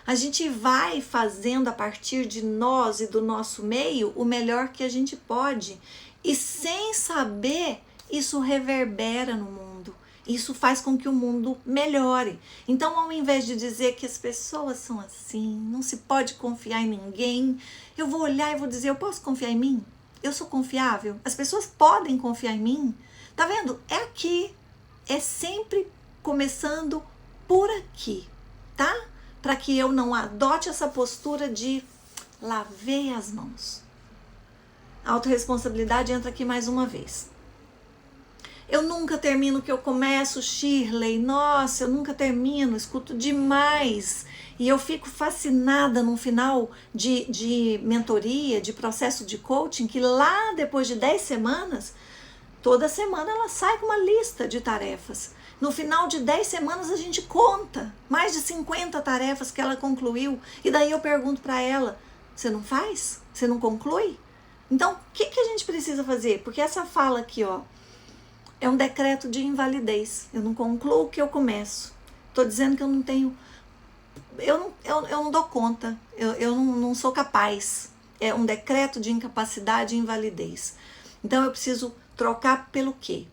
A gente vai fazendo a partir de nós e do nosso meio o melhor que a gente pode. E sem saber, isso reverbera no mundo. Isso faz com que o mundo melhore. Então, ao invés de dizer que as pessoas são assim, não se pode confiar em ninguém, eu vou olhar e vou dizer, eu posso confiar em mim? Eu sou confiável? As pessoas podem confiar em mim? Tá vendo? É aqui. É sempre começando por aqui, tá? Para que eu não adote essa postura de lavei as mãos. A autorresponsabilidade entra aqui mais uma vez. Eu nunca termino o que eu começo, Shirley. Nossa, eu nunca termino, escuto demais. E eu fico fascinada no final de mentoria, de processo de coaching, que lá depois de 10 semanas, toda semana ela sai com uma lista de tarefas. No final de 10 semanas a gente conta mais de 50 tarefas que ela concluiu. E daí eu pergunto para ela, você não faz? Você não conclui? Então, o que a gente precisa fazer? Porque essa fala aqui, ó, é um decreto de invalidez. Eu não concluo o que eu começo. Estou dizendo que eu não tenho... Eu não dou conta. Eu não sou capaz. É um decreto de incapacidade e invalidez. Então, eu preciso trocar pelo quê?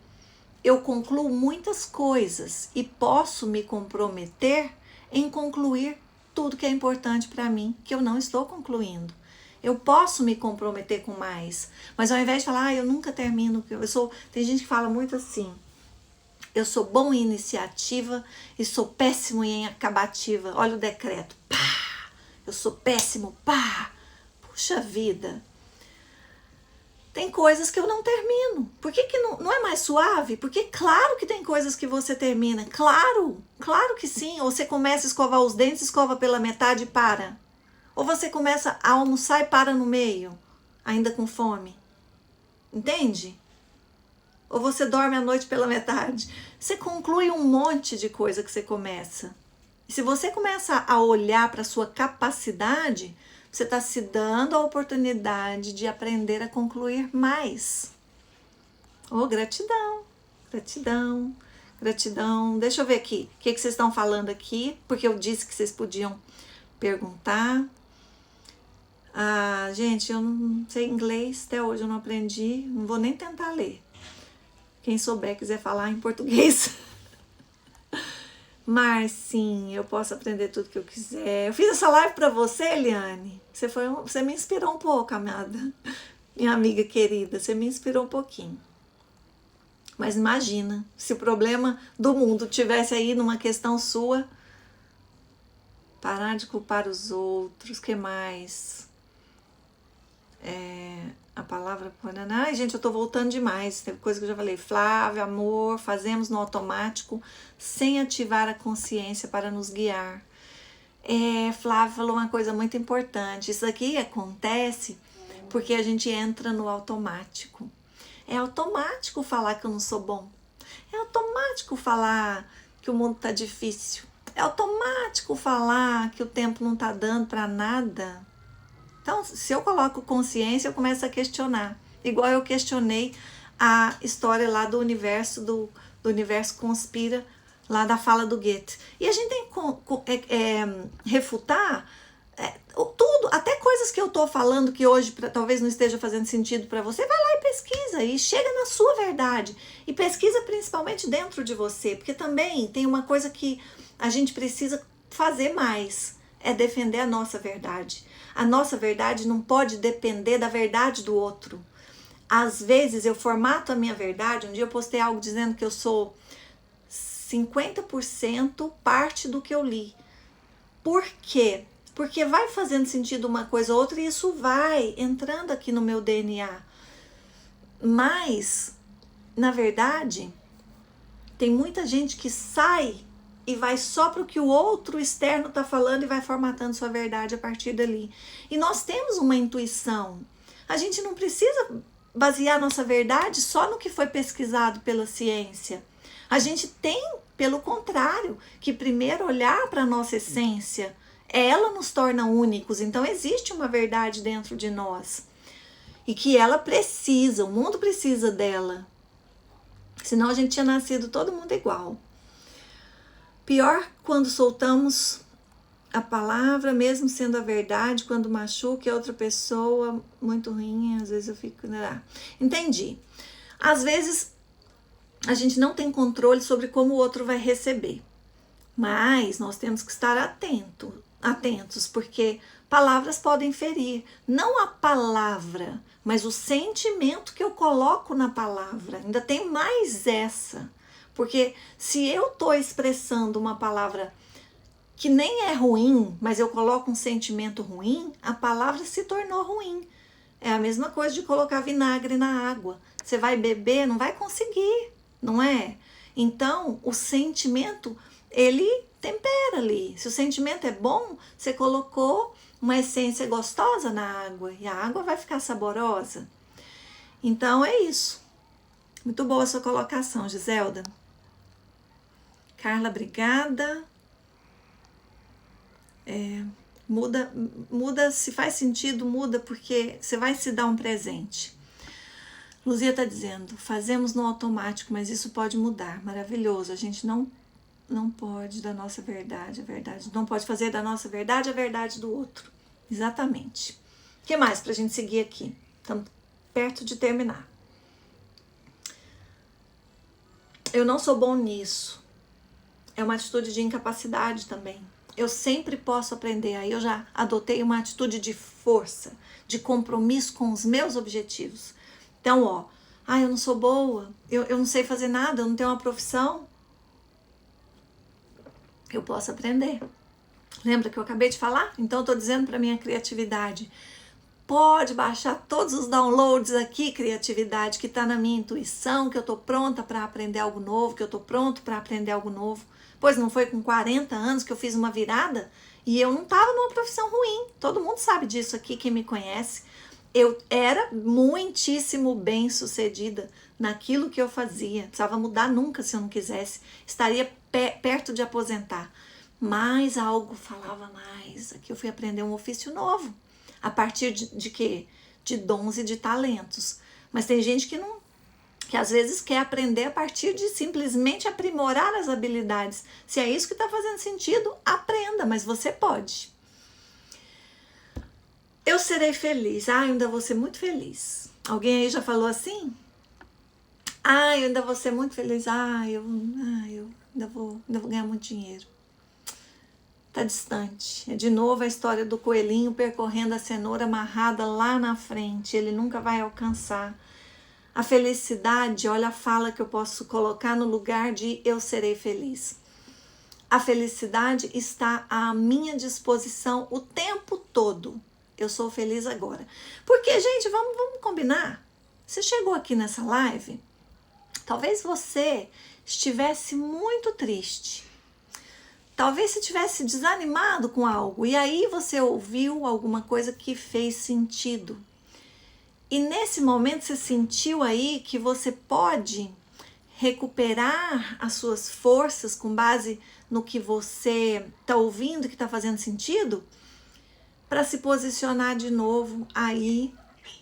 Eu concluo muitas coisas e posso me comprometer em concluir tudo que é importante para mim, que eu não estou concluindo. Eu posso me comprometer com mais, mas ao invés de falar, eu nunca termino, tem gente que fala muito assim, eu sou bom em iniciativa e sou péssimo em acabativa. Olha o decreto, pá, eu sou péssimo, pá, puxa vida. Tem coisas que eu não termino. Por que não é mais suave? Porque claro que tem coisas que você termina. Claro que sim. Ou você começa a escovar os dentes, escova pela metade e para. Ou você começa a almoçar e para no meio, ainda com fome. Entende? Ou você dorme à noite pela metade. Você conclui um monte de coisa que você começa. E se você começa a olhar para a sua capacidade, você está se dando a oportunidade de aprender a concluir mais. Oh, gratidão, gratidão, gratidão. Deixa eu ver aqui, o que vocês estão falando aqui, porque eu disse que vocês podiam perguntar. Ah, gente, eu não sei inglês, até hoje eu não aprendi, não vou nem tentar ler. Quem souber, quiser falar em português. Mas sim, eu posso aprender tudo que eu quiser. Eu fiz essa live para você, Eliane. Você me inspirou um pouco, amada. Minha amiga querida, você me inspirou um pouquinho. Mas imagina, se o problema do mundo tivesse aí numa questão sua, parar de culpar os outros, que mais? A palavra... Ai, gente, eu tô voltando demais. Teve coisa que eu já falei. Flávia, amor, fazemos no automático sem ativar a consciência para nos guiar. Flávia falou uma coisa muito importante. Isso aqui acontece porque a gente entra no automático. É automático falar que eu não sou bom. É automático falar que o mundo tá difícil. É automático falar que o tempo não tá dando para nada. Então, se eu coloco consciência, eu começo a questionar. Igual eu questionei a história lá do universo, do universo conspira, lá da fala do Goethe. E a gente tem que refutar tudo, até coisas que eu tô falando que hoje talvez não esteja fazendo sentido para você, vai lá e pesquisa e chega na sua verdade. E pesquisa principalmente dentro de você, porque também tem uma coisa que a gente precisa fazer mais, é defender a nossa verdade. A nossa verdade não pode depender da verdade do outro. Às vezes eu formato a minha verdade. Um dia eu postei algo dizendo que eu sou 50% parte do que eu li. Por quê? Porque vai fazendo sentido uma coisa ou outra e isso vai entrando aqui no meu DNA. Mas, na verdade, tem muita gente que sai e vai só para o que o outro externo está falando e vai formatando sua verdade a partir dali. E nós temos uma intuição. A gente não precisa basear nossa verdade só no que foi pesquisado pela ciência. A gente tem, pelo contrário, que primeiro olhar para a nossa essência. Ela nos torna únicos, então existe uma verdade dentro de nós. E que ela precisa, o mundo precisa dela. Senão a gente tinha nascido todo mundo igual. Pior quando soltamos a palavra, mesmo sendo a verdade, quando machuca outra pessoa, muito ruim, às vezes eu fico... Entendi. Às vezes a gente não tem controle sobre como o outro vai receber, mas nós temos que estar atentos, porque palavras podem ferir. Não a palavra, mas o sentimento que eu coloco na palavra. Ainda tem mais essa. Porque se eu estou expressando uma palavra que nem é ruim, mas eu coloco um sentimento ruim, a palavra se tornou ruim. É a mesma coisa de colocar vinagre na água. Você vai beber, não vai conseguir, não é? Então, o sentimento, ele tempera ali. Se o sentimento é bom, você colocou uma essência gostosa na água e a água vai ficar saborosa. Então, é isso. Muito boa a sua colocação, Giselda. Carla, obrigada. Muda, se faz sentido, muda, porque você vai se dar um presente. Luzia está dizendo, fazemos no automático, mas isso pode mudar. Maravilhoso, a gente não pode da nossa verdade, a verdade. Não pode fazer da nossa verdade a verdade do outro. Exatamente. O que mais para a gente seguir aqui? Estamos perto de terminar. Eu não sou bom nisso. É uma atitude de incapacidade também. Eu sempre posso aprender. Aí eu já adotei uma atitude de força, de compromisso com os meus objetivos. Então, eu não sou boa, eu não sei fazer nada, eu não tenho uma profissão. Eu posso aprender. Lembra que eu acabei de falar? Então, eu estou dizendo para minha criatividade, pode baixar todos os downloads aqui, criatividade, que está na minha intuição, que eu estou pronta para aprender algo novo, que eu estou pronto para aprender algo novo. Pois não foi com 40 anos que eu fiz uma virada e eu não estava numa profissão ruim. Todo mundo sabe disso aqui, quem me conhece. Eu era muitíssimo bem sucedida naquilo que eu fazia. Precisava mudar nunca se eu não quisesse. Estaria perto de aposentar. Mas algo falava mais. Aqui eu fui aprender um ofício novo. A partir de quê? De dons e de talentos. Mas tem gente que às vezes quer aprender a partir de simplesmente aprimorar as habilidades. Se é isso que está fazendo sentido, aprenda, mas você pode. Eu serei feliz. Eu ainda vou ser muito feliz. Alguém aí já falou assim? Eu ainda vou ser muito feliz. Eu ainda vou ganhar muito dinheiro. Tá distante. É de novo a história do coelhinho percorrendo a cenoura amarrada lá na frente. Ele nunca vai alcançar. A felicidade, olha a fala que eu posso colocar no lugar de eu serei feliz. A felicidade está à minha disposição o tempo todo. Eu sou feliz agora. Porque, gente, vamos combinar. Você chegou aqui nessa live, talvez você estivesse muito triste. Talvez você estivesse desanimado com algo. E aí você ouviu alguma coisa que fez sentido. E nesse momento você sentiu aí que você pode recuperar as suas forças com base no que você está ouvindo, que está fazendo sentido, para se posicionar de novo aí,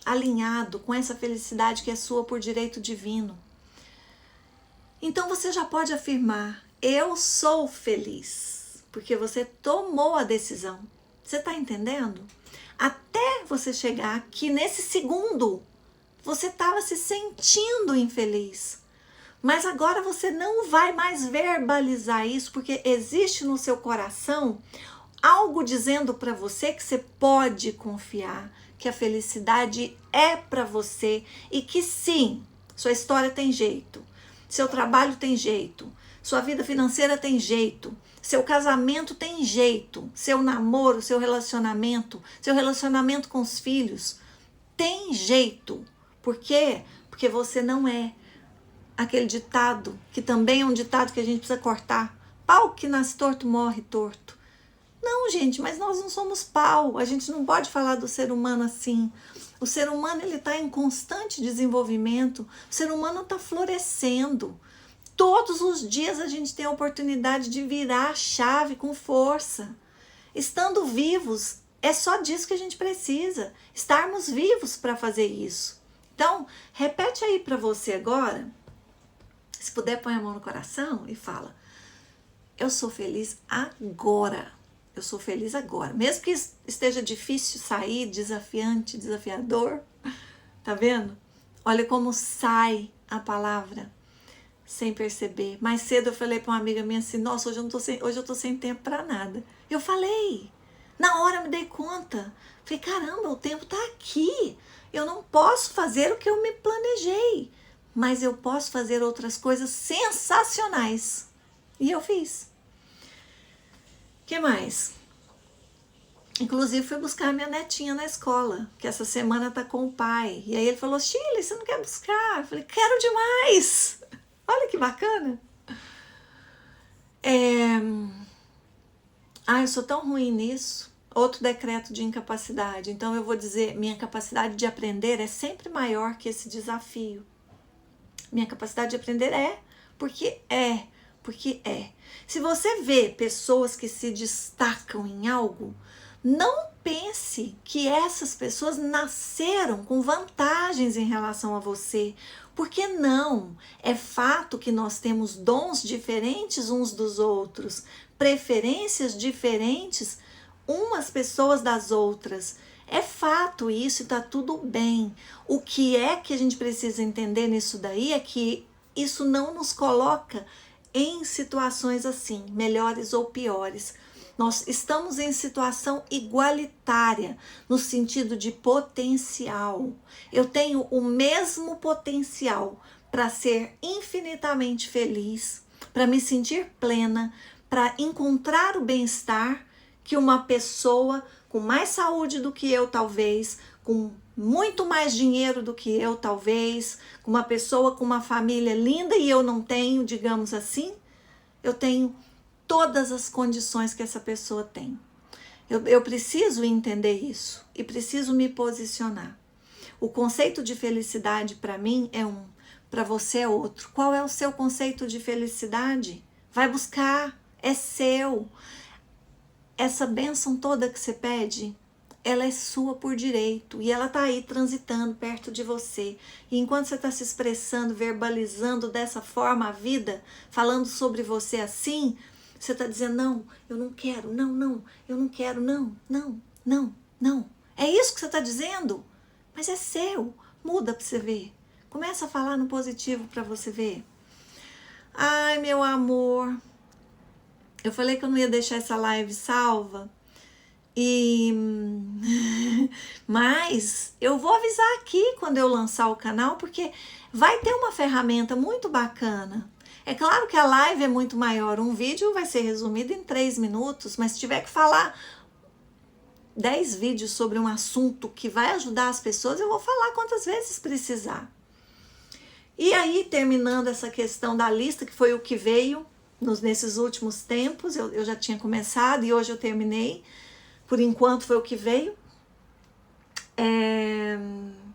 alinhado com essa felicidade que é sua por direito divino. Então você já pode afirmar, eu sou feliz, porque você tomou a decisão. Você está entendendo? Até você chegar aqui nesse segundo, você estava se sentindo infeliz. Mas agora você não vai mais verbalizar isso, porque existe no seu coração algo dizendo para você que você pode confiar, que a felicidade é para você e que sim, sua história tem jeito, seu trabalho tem jeito, sua vida financeira tem jeito, seu casamento tem jeito, seu namoro, seu relacionamento com os filhos tem jeito. Por quê? Porque você não é aquele ditado, que também é um ditado que a gente precisa cortar. Pau que nasce torto, morre torto. Não, gente, mas nós não somos pau. A gente não pode falar do ser humano assim. O ser humano, ele está em constante desenvolvimento. O ser humano está florescendo. Todos os dias a gente tem a oportunidade de virar a chave com força. Estando vivos, é só disso que a gente precisa. Estarmos vivos para fazer isso. Então, repete aí para você agora. Se puder, põe a mão no coração e fala, eu sou feliz agora. Eu sou feliz agora. Mesmo que esteja difícil sair, desafiante, desafiador. Tá vendo? Olha como sai a palavra sem perceber. Mais cedo eu falei para uma amiga minha assim, nossa, hoje eu tô sem tempo para nada. Eu falei. Na hora eu me dei conta. Falei, caramba, o tempo tá aqui. Eu não posso fazer o que eu me planejei. Mas eu posso fazer outras coisas sensacionais. E eu fiz. O que mais? Inclusive fui buscar a minha netinha na escola, que essa semana tá com o pai. E aí ele falou, Shirley, você não quer buscar? Eu falei, quero demais! Olha que bacana! Eu sou tão ruim nisso. Outro decreto de incapacidade. Então eu vou dizer, minha capacidade de aprender é sempre maior que esse desafio. Minha capacidade de aprender porque é. Se você vê pessoas que se destacam em algo, não pense que essas pessoas nasceram com vantagens em relação a você, porque não. É fato que nós temos dons diferentes uns dos outros, preferências diferentes umas pessoas das outras. É fato isso e tá tudo bem. O que é que a gente precisa entender nisso daí é que isso não nos coloca em situações assim, melhores ou piores. Nós estamos em situação igualitária, no sentido de potencial. Eu tenho o mesmo potencial para ser infinitamente feliz, para me sentir plena, para encontrar o bem-estar que uma pessoa com mais saúde do que eu, talvez, com muito mais dinheiro do que eu, talvez, com uma pessoa com uma família linda e eu não tenho, digamos assim, eu tenho todas as condições que essa pessoa tem. Eu preciso entender isso e preciso me posicionar. O conceito de felicidade para mim é um, para você é outro. Qual é o seu conceito de felicidade? Vai buscar, é seu. Essa bênção toda que você pede, ela é sua por direito e ela tá aí transitando perto de você. E enquanto você está se expressando, verbalizando dessa forma a vida, falando sobre você assim, você está dizendo, não, eu não quero, não, eu não quero, não. É isso que você está dizendo? Mas é seu. Muda para você ver. Começa a falar no positivo para você ver. Ai, meu amor, eu falei que eu não ia deixar essa live salva, mas eu vou avisar aqui quando eu lançar o canal, porque vai ter uma ferramenta muito bacana. É claro que a live é muito maior, um vídeo vai ser resumido em 3 minutos, mas se tiver que falar 10 vídeos sobre um assunto que vai ajudar as pessoas, eu vou falar quantas vezes precisar. E aí, terminando essa questão da lista, que foi o que veio nesses últimos tempos, eu já tinha começado e hoje eu terminei, por enquanto foi o que veio.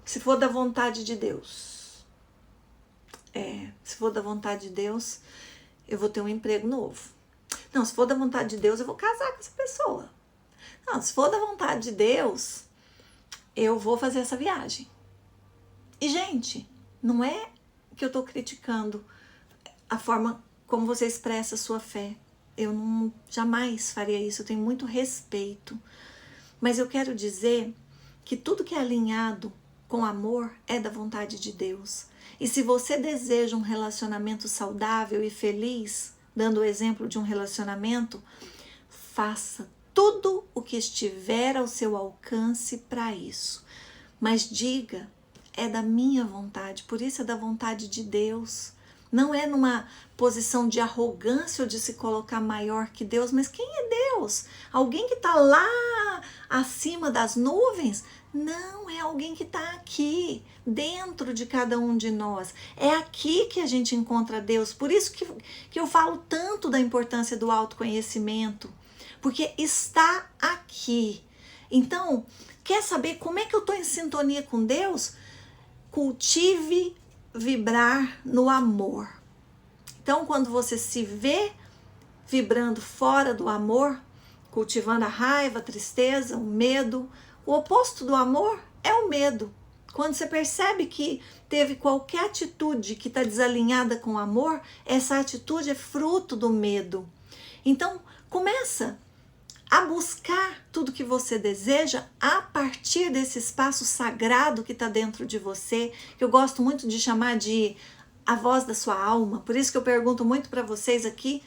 Se for da vontade de Deus, se for da vontade de Deus, eu vou ter um emprego novo. Não, se for da vontade de Deus, eu vou casar com essa pessoa. Não, se for da vontade de Deus, eu vou fazer essa viagem. E, gente, não é que eu estou criticando a forma como você expressa a sua fé. Eu jamais faria isso, eu tenho muito respeito. Mas eu quero dizer que tudo que é alinhado com amor é da vontade de Deus. E se você deseja um relacionamento saudável e feliz, dando o exemplo de um relacionamento, faça tudo o que estiver ao seu alcance para isso. Mas diga, é da minha vontade, por isso é da vontade de Deus. Não é numa posição de arrogância ou de se colocar maior que Deus, mas quem é Deus? Alguém que está lá acima das nuvens? Não, é alguém que está aqui, dentro de cada um de nós. É aqui que a gente encontra Deus. Por isso que eu falo tanto da importância do autoconhecimento, porque está aqui. Então, quer saber como é que eu estou em sintonia com Deus? Cultive vibrar no amor. Então, quando você se vê vibrando fora do amor, cultivando a raiva, a tristeza, o medo, o oposto do amor é o medo. Quando você percebe que teve qualquer atitude que está desalinhada com o amor, essa atitude é fruto do medo. Então, começa a buscar tudo que você deseja a partir desse espaço sagrado que está dentro de você, que eu gosto muito de chamar de a voz da sua alma. Por isso que eu pergunto muito para vocês aqui,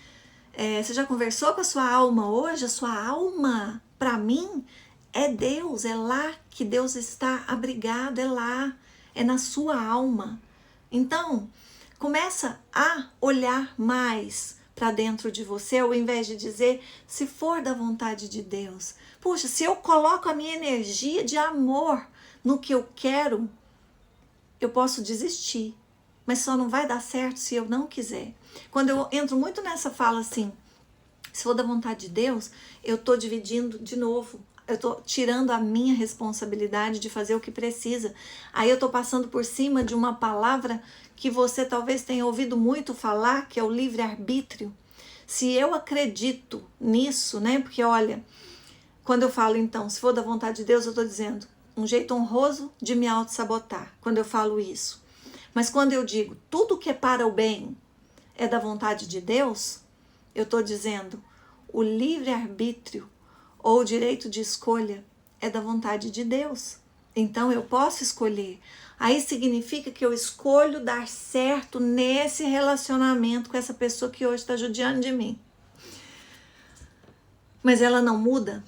você já conversou com a sua alma hoje? A sua alma, para mim, é Deus, é lá que Deus está abrigado, é lá, é na sua alma. Então, começa a olhar mais para dentro de você, ao invés de dizer, se for da vontade de Deus. Puxa, se eu coloco a minha energia de amor no que eu quero, eu posso desistir, mas só não vai dar certo se eu não quiser. Quando eu entro muito nessa fala assim, se for da vontade de Deus, eu estou dividindo de novo. Eu estou tirando a minha responsabilidade de fazer o que precisa. Aí eu estou passando por cima de uma palavra que você talvez tenha ouvido muito falar, que é o livre-arbítrio. Se eu acredito nisso, né? Porque olha, quando eu falo então, se for da vontade de Deus, eu estou dizendo um jeito honroso de me auto-sabotar, quando eu falo isso. Mas quando eu digo tudo que é para o bem é da vontade de Deus, eu estou dizendo o livre-arbítrio ou o direito de escolha é da vontade de Deus. Então eu posso escolher. Aí significa que eu escolho dar certo nesse relacionamento com essa pessoa que hoje está judiando de mim. Mas ela não muda.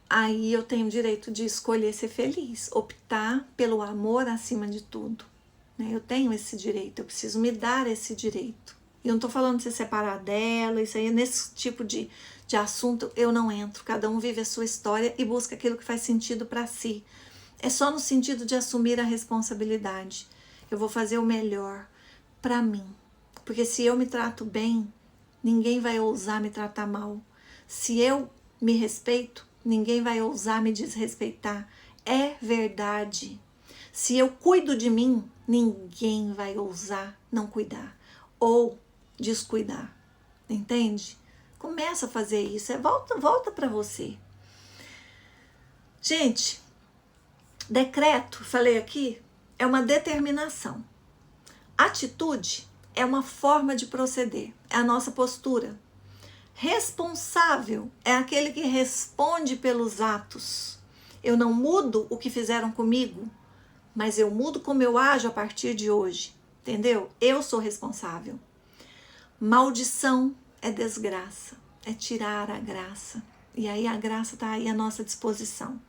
Aí eu tenho o direito de escolher ser feliz, optar pelo amor acima de tudo. Eu tenho esse direito, eu preciso me dar esse direito. E eu não estou falando de se separar dela, isso aí, nesse tipo de assunto eu não entro. Cada um vive a sua história e busca aquilo que faz sentido para si. É só no sentido de assumir a responsabilidade. Eu vou fazer o melhor para mim. Porque se eu me trato bem, ninguém vai ousar me tratar mal. Se eu me respeito, ninguém vai ousar me desrespeitar. É verdade. Se eu cuido de mim, ninguém vai ousar não cuidar ou descuidar. Entende? Começa a fazer isso. Volta para você. Gente, decreto, falei aqui, é uma determinação. Atitude é uma forma de proceder. É a nossa postura. Responsável é aquele que responde pelos atos. Eu não mudo o que fizeram comigo, mas eu mudo como eu ajo a partir de hoje. Entendeu? Eu sou responsável. Maldição é desgraça, é tirar a graça. E aí a graça está aí à nossa disposição.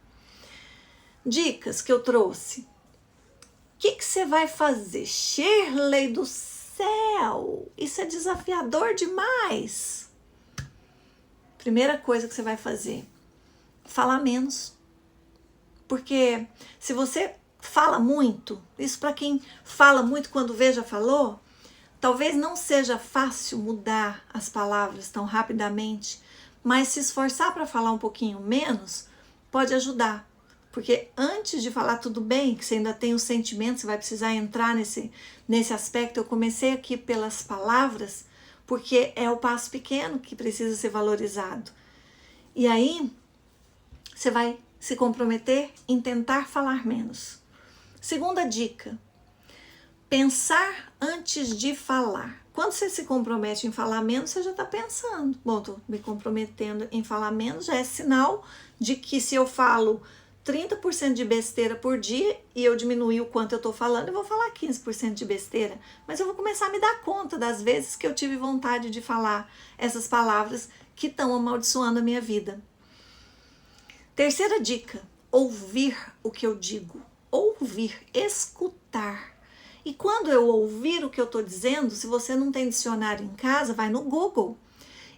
Dicas que eu trouxe. O que você vai fazer? Shirley do céu! Isso é desafiador demais. Primeira coisa que você vai fazer, falar menos. Porque se você fala muito, isso para quem fala muito quando vê já falou, talvez não seja fácil mudar as palavras tão rapidamente, mas se esforçar para falar um pouquinho menos, pode ajudar. Porque antes de falar tudo bem, que você ainda tem os sentimentos, você vai precisar entrar nesse aspecto. Eu comecei aqui pelas palavras, porque é o passo pequeno que precisa ser valorizado. E aí, você vai se comprometer em tentar falar menos. Segunda dica, pensar antes de falar. Quando você se compromete em falar menos, você já está pensando. Bom, estou me comprometendo em falar menos, já é sinal de que se eu falo 30% de besteira por dia e eu diminuir o quanto eu estou falando, eu vou falar 15% de besteira. Mas eu vou começar a me dar conta das vezes que eu tive vontade de falar essas palavras que estão amaldiçoando a minha vida. Terceira dica, ouvir o que eu digo. Ouvir, escutar. E quando eu ouvir o que eu estou dizendo, se você não tem dicionário em casa, vai no Google.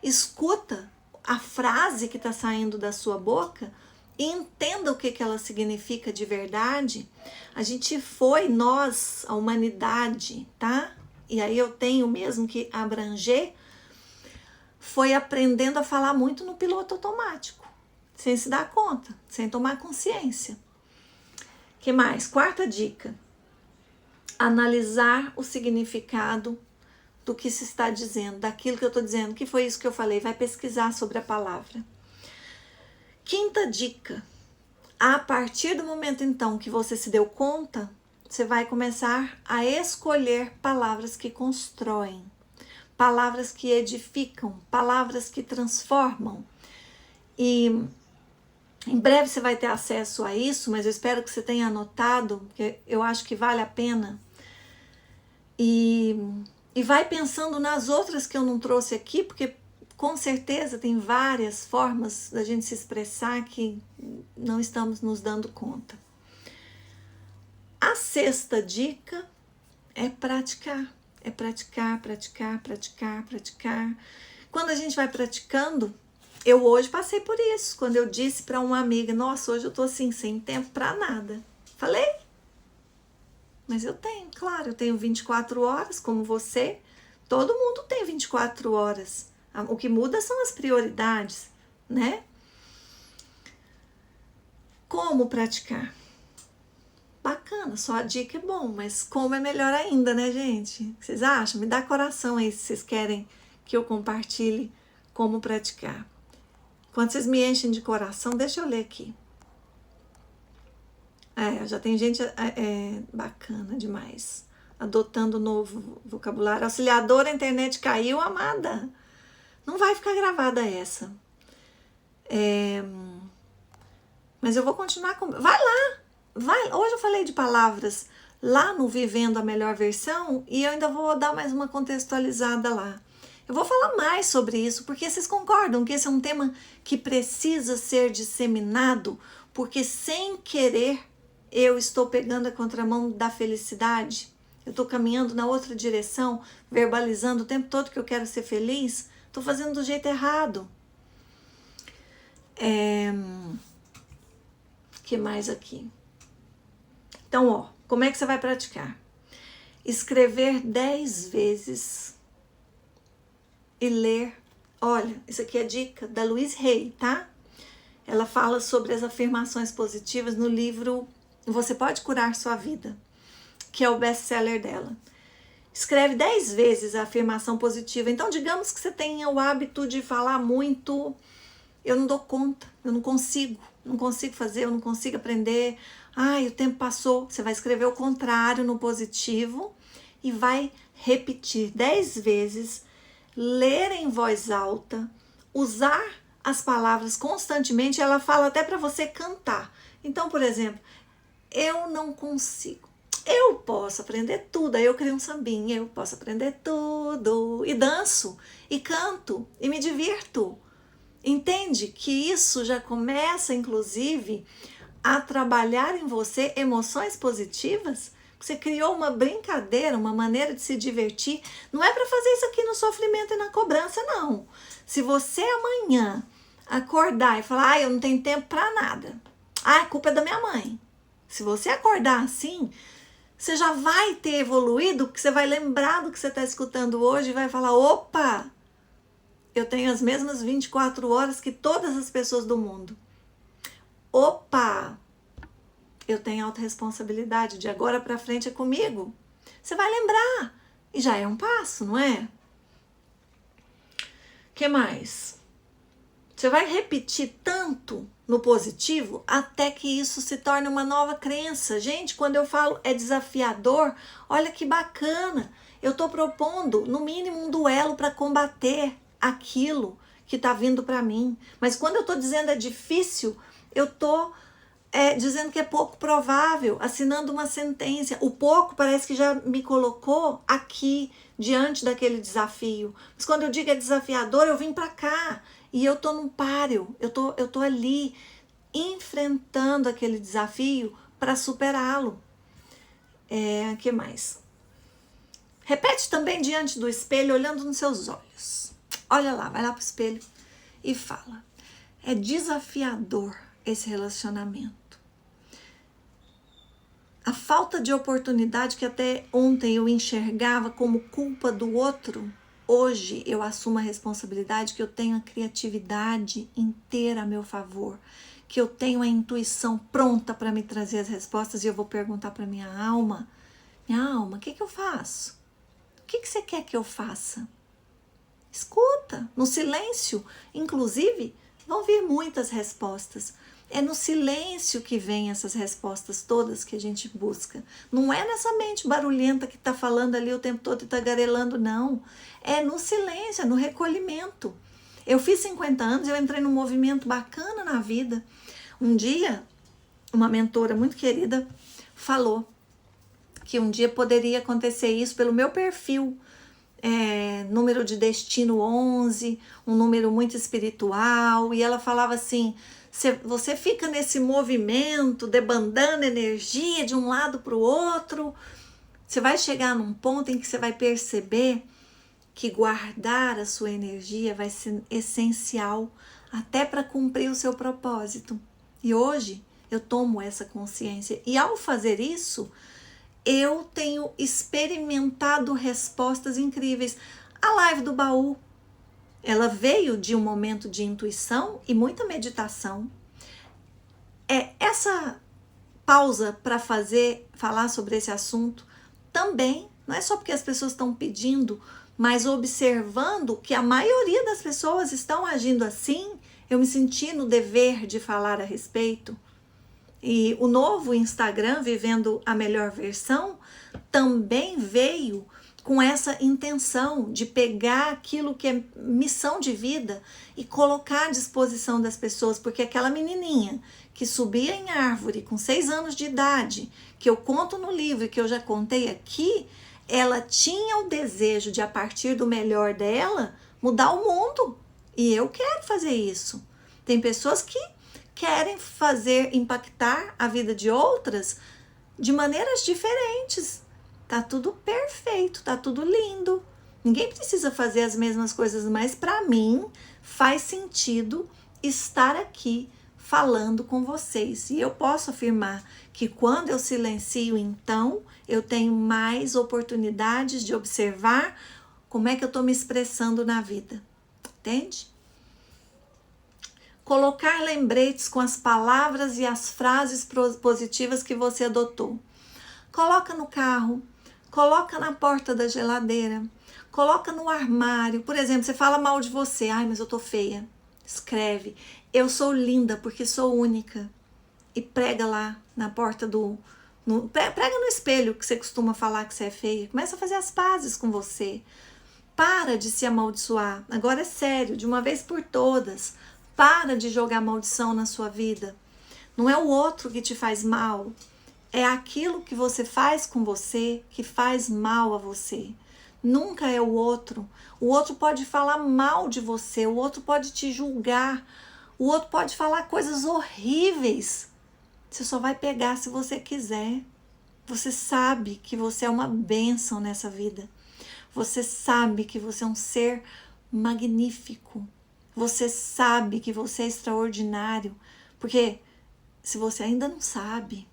Escuta a frase que está saindo da sua boca e entenda o que ela significa de verdade. A gente foi, nós, a humanidade, tá? E aí eu tenho mesmo que abranger, foi aprendendo a falar muito no piloto automático, sem se dar conta, sem tomar consciência. Que mais? Quarta dica, analisar o significado do que se está dizendo, daquilo que eu estou dizendo, que foi isso que eu falei, vai pesquisar sobre a palavra. Quinta dica, a partir do momento então que você se deu conta, você vai começar a escolher palavras que constroem, palavras que edificam, palavras que transformam. E em breve você vai ter acesso a isso, mas eu espero que você tenha anotado, porque eu acho que vale a pena. E vai pensando nas outras que eu não trouxe aqui, porque com certeza tem várias formas da gente se expressar que não estamos nos dando conta. A sexta dica é praticar. É praticar, praticar, praticar, praticar. Quando a gente vai praticando, eu hoje passei por isso. Quando eu disse para uma amiga, nossa, hoje eu tô assim, sem tempo para nada. Falei, mas eu tenho, claro, eu tenho 24 horas, como você. Todo mundo tem 24 horas. O que muda são as prioridades, né? Como praticar? Bacana, só a dica é bom, mas como é melhor ainda, né, gente? Vocês acham? Me dá coração aí se vocês querem que eu compartilhe como praticar. Quando vocês me enchem de coração, deixa eu ler aqui. Já tem gente bacana demais, adotando novo vocabulário. Auxiliadora, a internet caiu, amada. Não vai ficar gravada essa. Mas eu vou continuar com... Vai lá! Hoje eu falei de palavras lá no Vivendo a Melhor Versão e eu ainda vou dar mais uma contextualizada lá. Eu vou falar mais sobre isso, porque vocês concordam que esse é um tema que precisa ser disseminado, porque sem querer eu estou pegando a contramão da felicidade, eu estou caminhando na outra direção, verbalizando o tempo todo que eu quero ser feliz, estou fazendo do jeito errado. Que mais aqui? Então, como é que você vai praticar? Escrever 10 vezes e ler. Olha, isso aqui é dica da Louise Hay, tá? Ela fala sobre as afirmações positivas no livro Você Pode Curar Sua Vida, que é o best-seller dela. Escreve 10 vezes a afirmação positiva. Então, digamos que você tenha o hábito de falar muito, eu não dou conta, eu não consigo fazer, eu não consigo aprender, o tempo passou. Você vai escrever o contrário no positivo e vai repetir 10 vezes, ler em voz alta, usar as palavras constantemente. Ela fala até para você cantar. Então, por exemplo, eu não consigo, eu posso aprender tudo. Aí eu crio um sambinha, eu posso aprender tudo, e danço, e canto, e me divirto. Entende que isso já começa, inclusive, a trabalhar em você emoções positivas? Você criou uma brincadeira, uma maneira de se divertir. Não é para fazer isso aqui no sofrimento e na cobrança, não. Se você amanhã acordar e falar, eu não tenho tempo para nada, a culpa é da minha mãe. Se você acordar assim, você já vai ter evoluído, porque você vai lembrar do que você está escutando hoje e vai falar, opa, eu tenho as mesmas 24 horas que todas as pessoas do mundo. Opa, eu tenho autorresponsabilidade, de agora para frente é comigo. Você vai lembrar, e já é um passo, não é? O que mais? Você vai repetir tanto no positivo até que isso se torne uma nova crença. Gente, quando eu falo é desafiador, olha que bacana. Eu estou propondo, no mínimo, um duelo para combater aquilo que está vindo para mim. Mas quando eu estou dizendo é difícil, eu estou dizendo que é pouco provável, assinando uma sentença. O pouco parece que já me colocou aqui, diante daquele desafio. Mas quando eu digo é desafiador, eu vim para cá e eu estou num páreo, eu tô ali enfrentando aquele desafio para superá-lo. Que mais? Repete também diante do espelho, olhando nos seus olhos. Olha lá, vai lá pro espelho e fala. É desafiador esse relacionamento. A falta de oportunidade que até ontem eu enxergava como culpa do outro, hoje eu assumo a responsabilidade que eu tenho a criatividade inteira a meu favor, que eu tenho a intuição pronta para me trazer as respostas, e eu vou perguntar para minha alma, o que eu faço? O que você quer que eu faça? Escuta, no silêncio, inclusive, vão vir muitas respostas. É no silêncio que vem essas respostas todas que a gente busca. Não é nessa mente barulhenta que está falando ali o tempo todo e tagarelando, não. É no silêncio, é no recolhimento. Eu fiz 50 anos, eu entrei num movimento bacana na vida. Um dia, uma mentora muito querida falou que um dia poderia acontecer isso pelo meu perfil. Número de destino 11, um número muito espiritual, e ela falava assim, você fica nesse movimento, debandando energia de um lado para o outro, Você vai chegar num ponto em que você vai perceber que guardar a sua energia vai ser essencial até para cumprir o seu propósito. E hoje eu tomo essa consciência. E ao fazer isso, eu tenho experimentado respostas incríveis. A live do baú, ela veio de um momento de intuição e muita meditação. Essa pausa para falar sobre esse assunto também, não é só porque as pessoas estão pedindo, mas observando que a maioria das pessoas estão agindo assim, eu me senti no dever de falar a respeito. E o novo Instagram, Vivendo a Melhor Versão, também veio com essa intenção de pegar aquilo que é missão de vida e colocar à disposição das pessoas, porque aquela menininha que subia em árvore com 6 anos de idade, que eu conto no livro e que eu já contei aqui, ela tinha o desejo de, a partir do melhor dela, mudar o mundo. E eu quero fazer isso. Tem pessoas que querem impactar a vida de outras de maneiras diferentes. Tá tudo perfeito, tá tudo lindo. Ninguém precisa fazer as mesmas coisas, mas para mim faz sentido estar aqui falando com vocês. E eu posso afirmar que quando eu silencio, então, eu tenho mais oportunidades de observar como é que eu estou me expressando na vida. Entende? Colocar lembretes com as palavras e as frases positivas que você adotou. Coloca no carro, coloca na porta da geladeira, coloca no armário. Por exemplo, você fala mal de você. Ai, mas eu tô feia. Escreve. Eu sou linda porque sou única. E prega lá na porta prega no espelho que você costuma falar que você é feia. Começa a fazer as pazes com você. Para de se amaldiçoar. Agora é sério, de uma vez por todas. Para de jogar maldição na sua vida. Não é o outro que te faz mal. É aquilo que você faz com você que faz mal a você. Nunca é o outro. O outro pode falar mal de você. O outro pode te julgar. O outro pode falar coisas horríveis. Você só vai pegar se você quiser. Você sabe que você é uma bênção nessa vida. Você sabe que você é um ser magnífico. Você sabe que você é extraordinário. Porque se você ainda não sabe,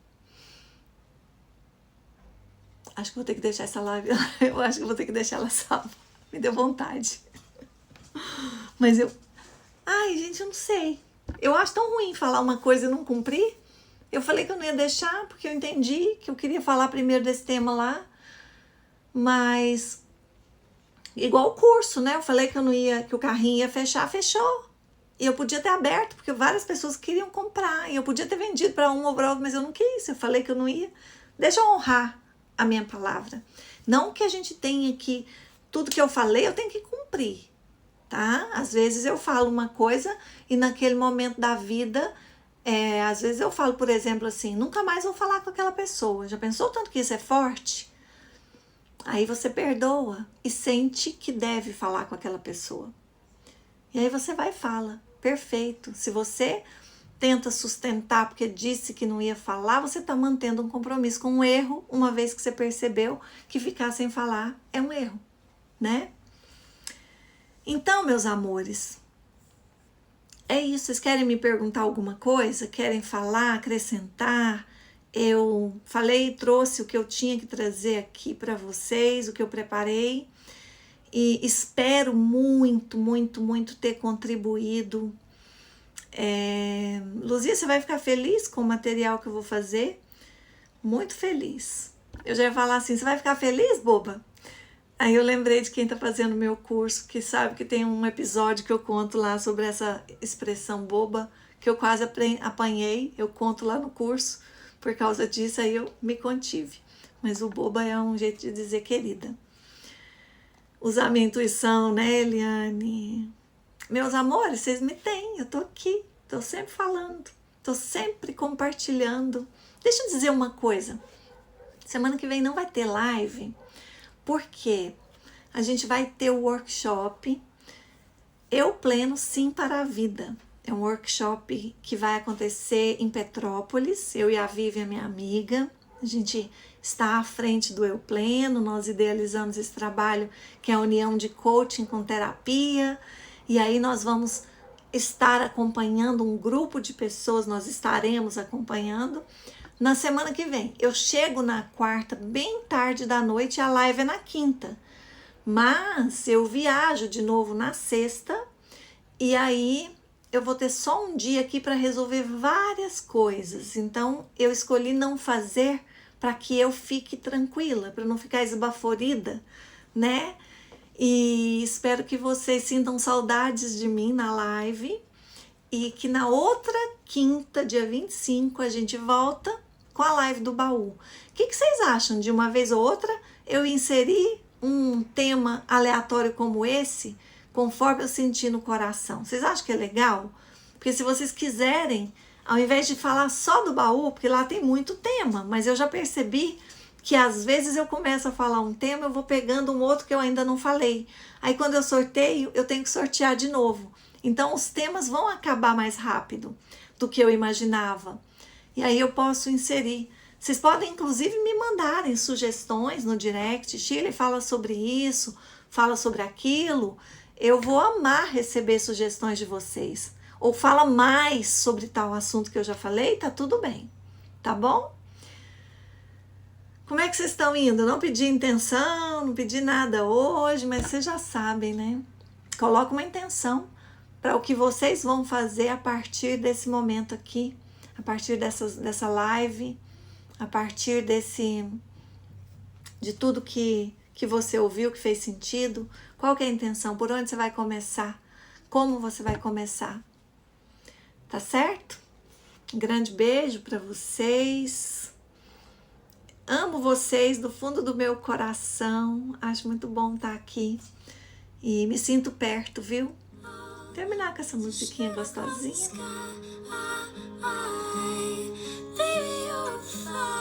acho que vou ter que deixar essa live. Eu acho que vou ter que deixar ela salva. Me deu vontade. Mas ai, gente, eu não sei. Eu acho tão ruim falar uma coisa e não cumprir. Eu falei que eu não ia deixar, porque eu entendi que eu queria falar primeiro desse tema lá. Mas igual o curso, né? Eu falei que eu não ia, que o carrinho ia fechar, fechou. E eu podia ter aberto, porque várias pessoas queriam comprar. E eu podia ter vendido para um ou para outro, mas eu não quis. Eu falei que eu não ia. Deixa eu honrar a minha palavra. Não que a gente tenha que, tudo que eu falei, eu tenho que cumprir, tá? Às vezes eu falo uma coisa e naquele momento da vida, às vezes eu falo, por exemplo, assim, nunca mais vou falar com aquela pessoa. Já pensou tanto que isso é forte? Aí você perdoa e sente que deve falar com aquela pessoa. E aí você vai e fala, perfeito. Se você tenta sustentar porque disse que não ia falar, você está mantendo um compromisso com um erro, uma vez que você percebeu que ficar sem falar é um erro, né? Então, meus amores, é isso. Vocês querem me perguntar alguma coisa? Querem falar, acrescentar? Eu falei e trouxe o que eu tinha que trazer aqui para vocês, o que eu preparei, e espero muito, muito, muito ter contribuído. Luzia, você vai ficar feliz com o material que eu vou fazer? Muito feliz. Eu já ia falar assim, você vai ficar feliz, boba? Aí eu lembrei de quem tá fazendo o meu curso, que sabe que tem um episódio que eu conto lá sobre essa expressão boba, que eu quase apanhei, eu conto lá no curso, por causa disso aí eu me contive. Mas o boba é um jeito de dizer querida. Usar minha intuição, né, Eliane? Meus amores, vocês me têm, eu tô aqui, tô sempre falando, tô sempre compartilhando. Deixa eu dizer uma coisa, semana que vem não vai ter live, porque a gente vai ter o workshop Eu Pleno Sim para a Vida. É um workshop que vai acontecer em Petrópolis, eu e a Vivian, minha amiga, A gente está à frente do Eu Pleno, nós idealizamos esse trabalho que é a união de coaching com terapia, e aí nós vamos estar acompanhando um grupo de pessoas, nós estaremos acompanhando na semana que vem. Eu chego na quarta, bem tarde da noite, e a live é na quinta. Mas eu viajo de novo na sexta, e aí eu vou ter só um dia aqui para resolver várias coisas. Então eu escolhi não fazer para que eu fique tranquila, para não ficar esbaforida, né? E espero que vocês sintam saudades de mim na live e que na outra quinta, dia 25, a gente volta com a live do baú. O que vocês acham de uma vez ou outra eu inserir um tema aleatório como esse, conforme eu sentir no coração? Vocês acham que é legal? Porque se vocês quiserem, ao invés de falar só do baú, porque lá tem muito tema, mas eu já percebi que às vezes eu começo a falar um tema, eu vou pegando um outro que eu ainda não falei. Aí quando eu sorteio, eu tenho que sortear de novo. Então os temas vão acabar mais rápido do que eu imaginava. E aí eu posso inserir. Vocês podem inclusive me mandarem sugestões no direct. Shirley, fala sobre isso, fala sobre aquilo. Eu vou amar receber sugestões de vocês. Ou fala mais sobre tal assunto que eu já falei, tá tudo bem. Tá bom? Como é que vocês estão indo? Não pedi intenção, não pedi nada hoje, mas vocês já sabem, né? Coloca uma intenção para o que vocês vão fazer a partir desse momento aqui, a partir dessa live, a partir de tudo que você ouviu, que fez sentido. Qual que é a intenção? Por onde você vai começar? Como você vai começar? Tá certo? Um grande beijo para vocês. Amo vocês do fundo do meu coração. Acho muito bom estar aqui. E me sinto perto, viu? Vou terminar com essa musiquinha gostosinha.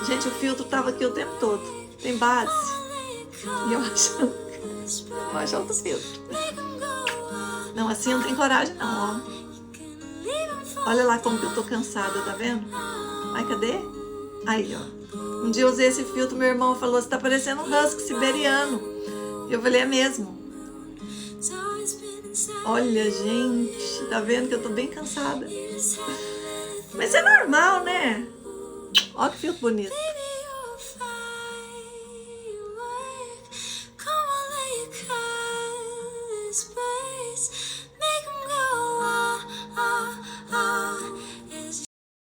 Gente, o filtro tava aqui o tempo todo. Tem base. E eu acho outro filtro. Não, assim eu não tenho coragem não, ó. Olha lá como que eu tô cansada, tá vendo? Ai, cadê? Aí, ó. Um dia eu usei esse filtro, meu irmão falou, você tá parecendo um husky siberiano. Eu falei, é mesmo. Olha, gente, tá vendo que eu tô bem cansada. Mas é normal, né? Olha que filtro bonito.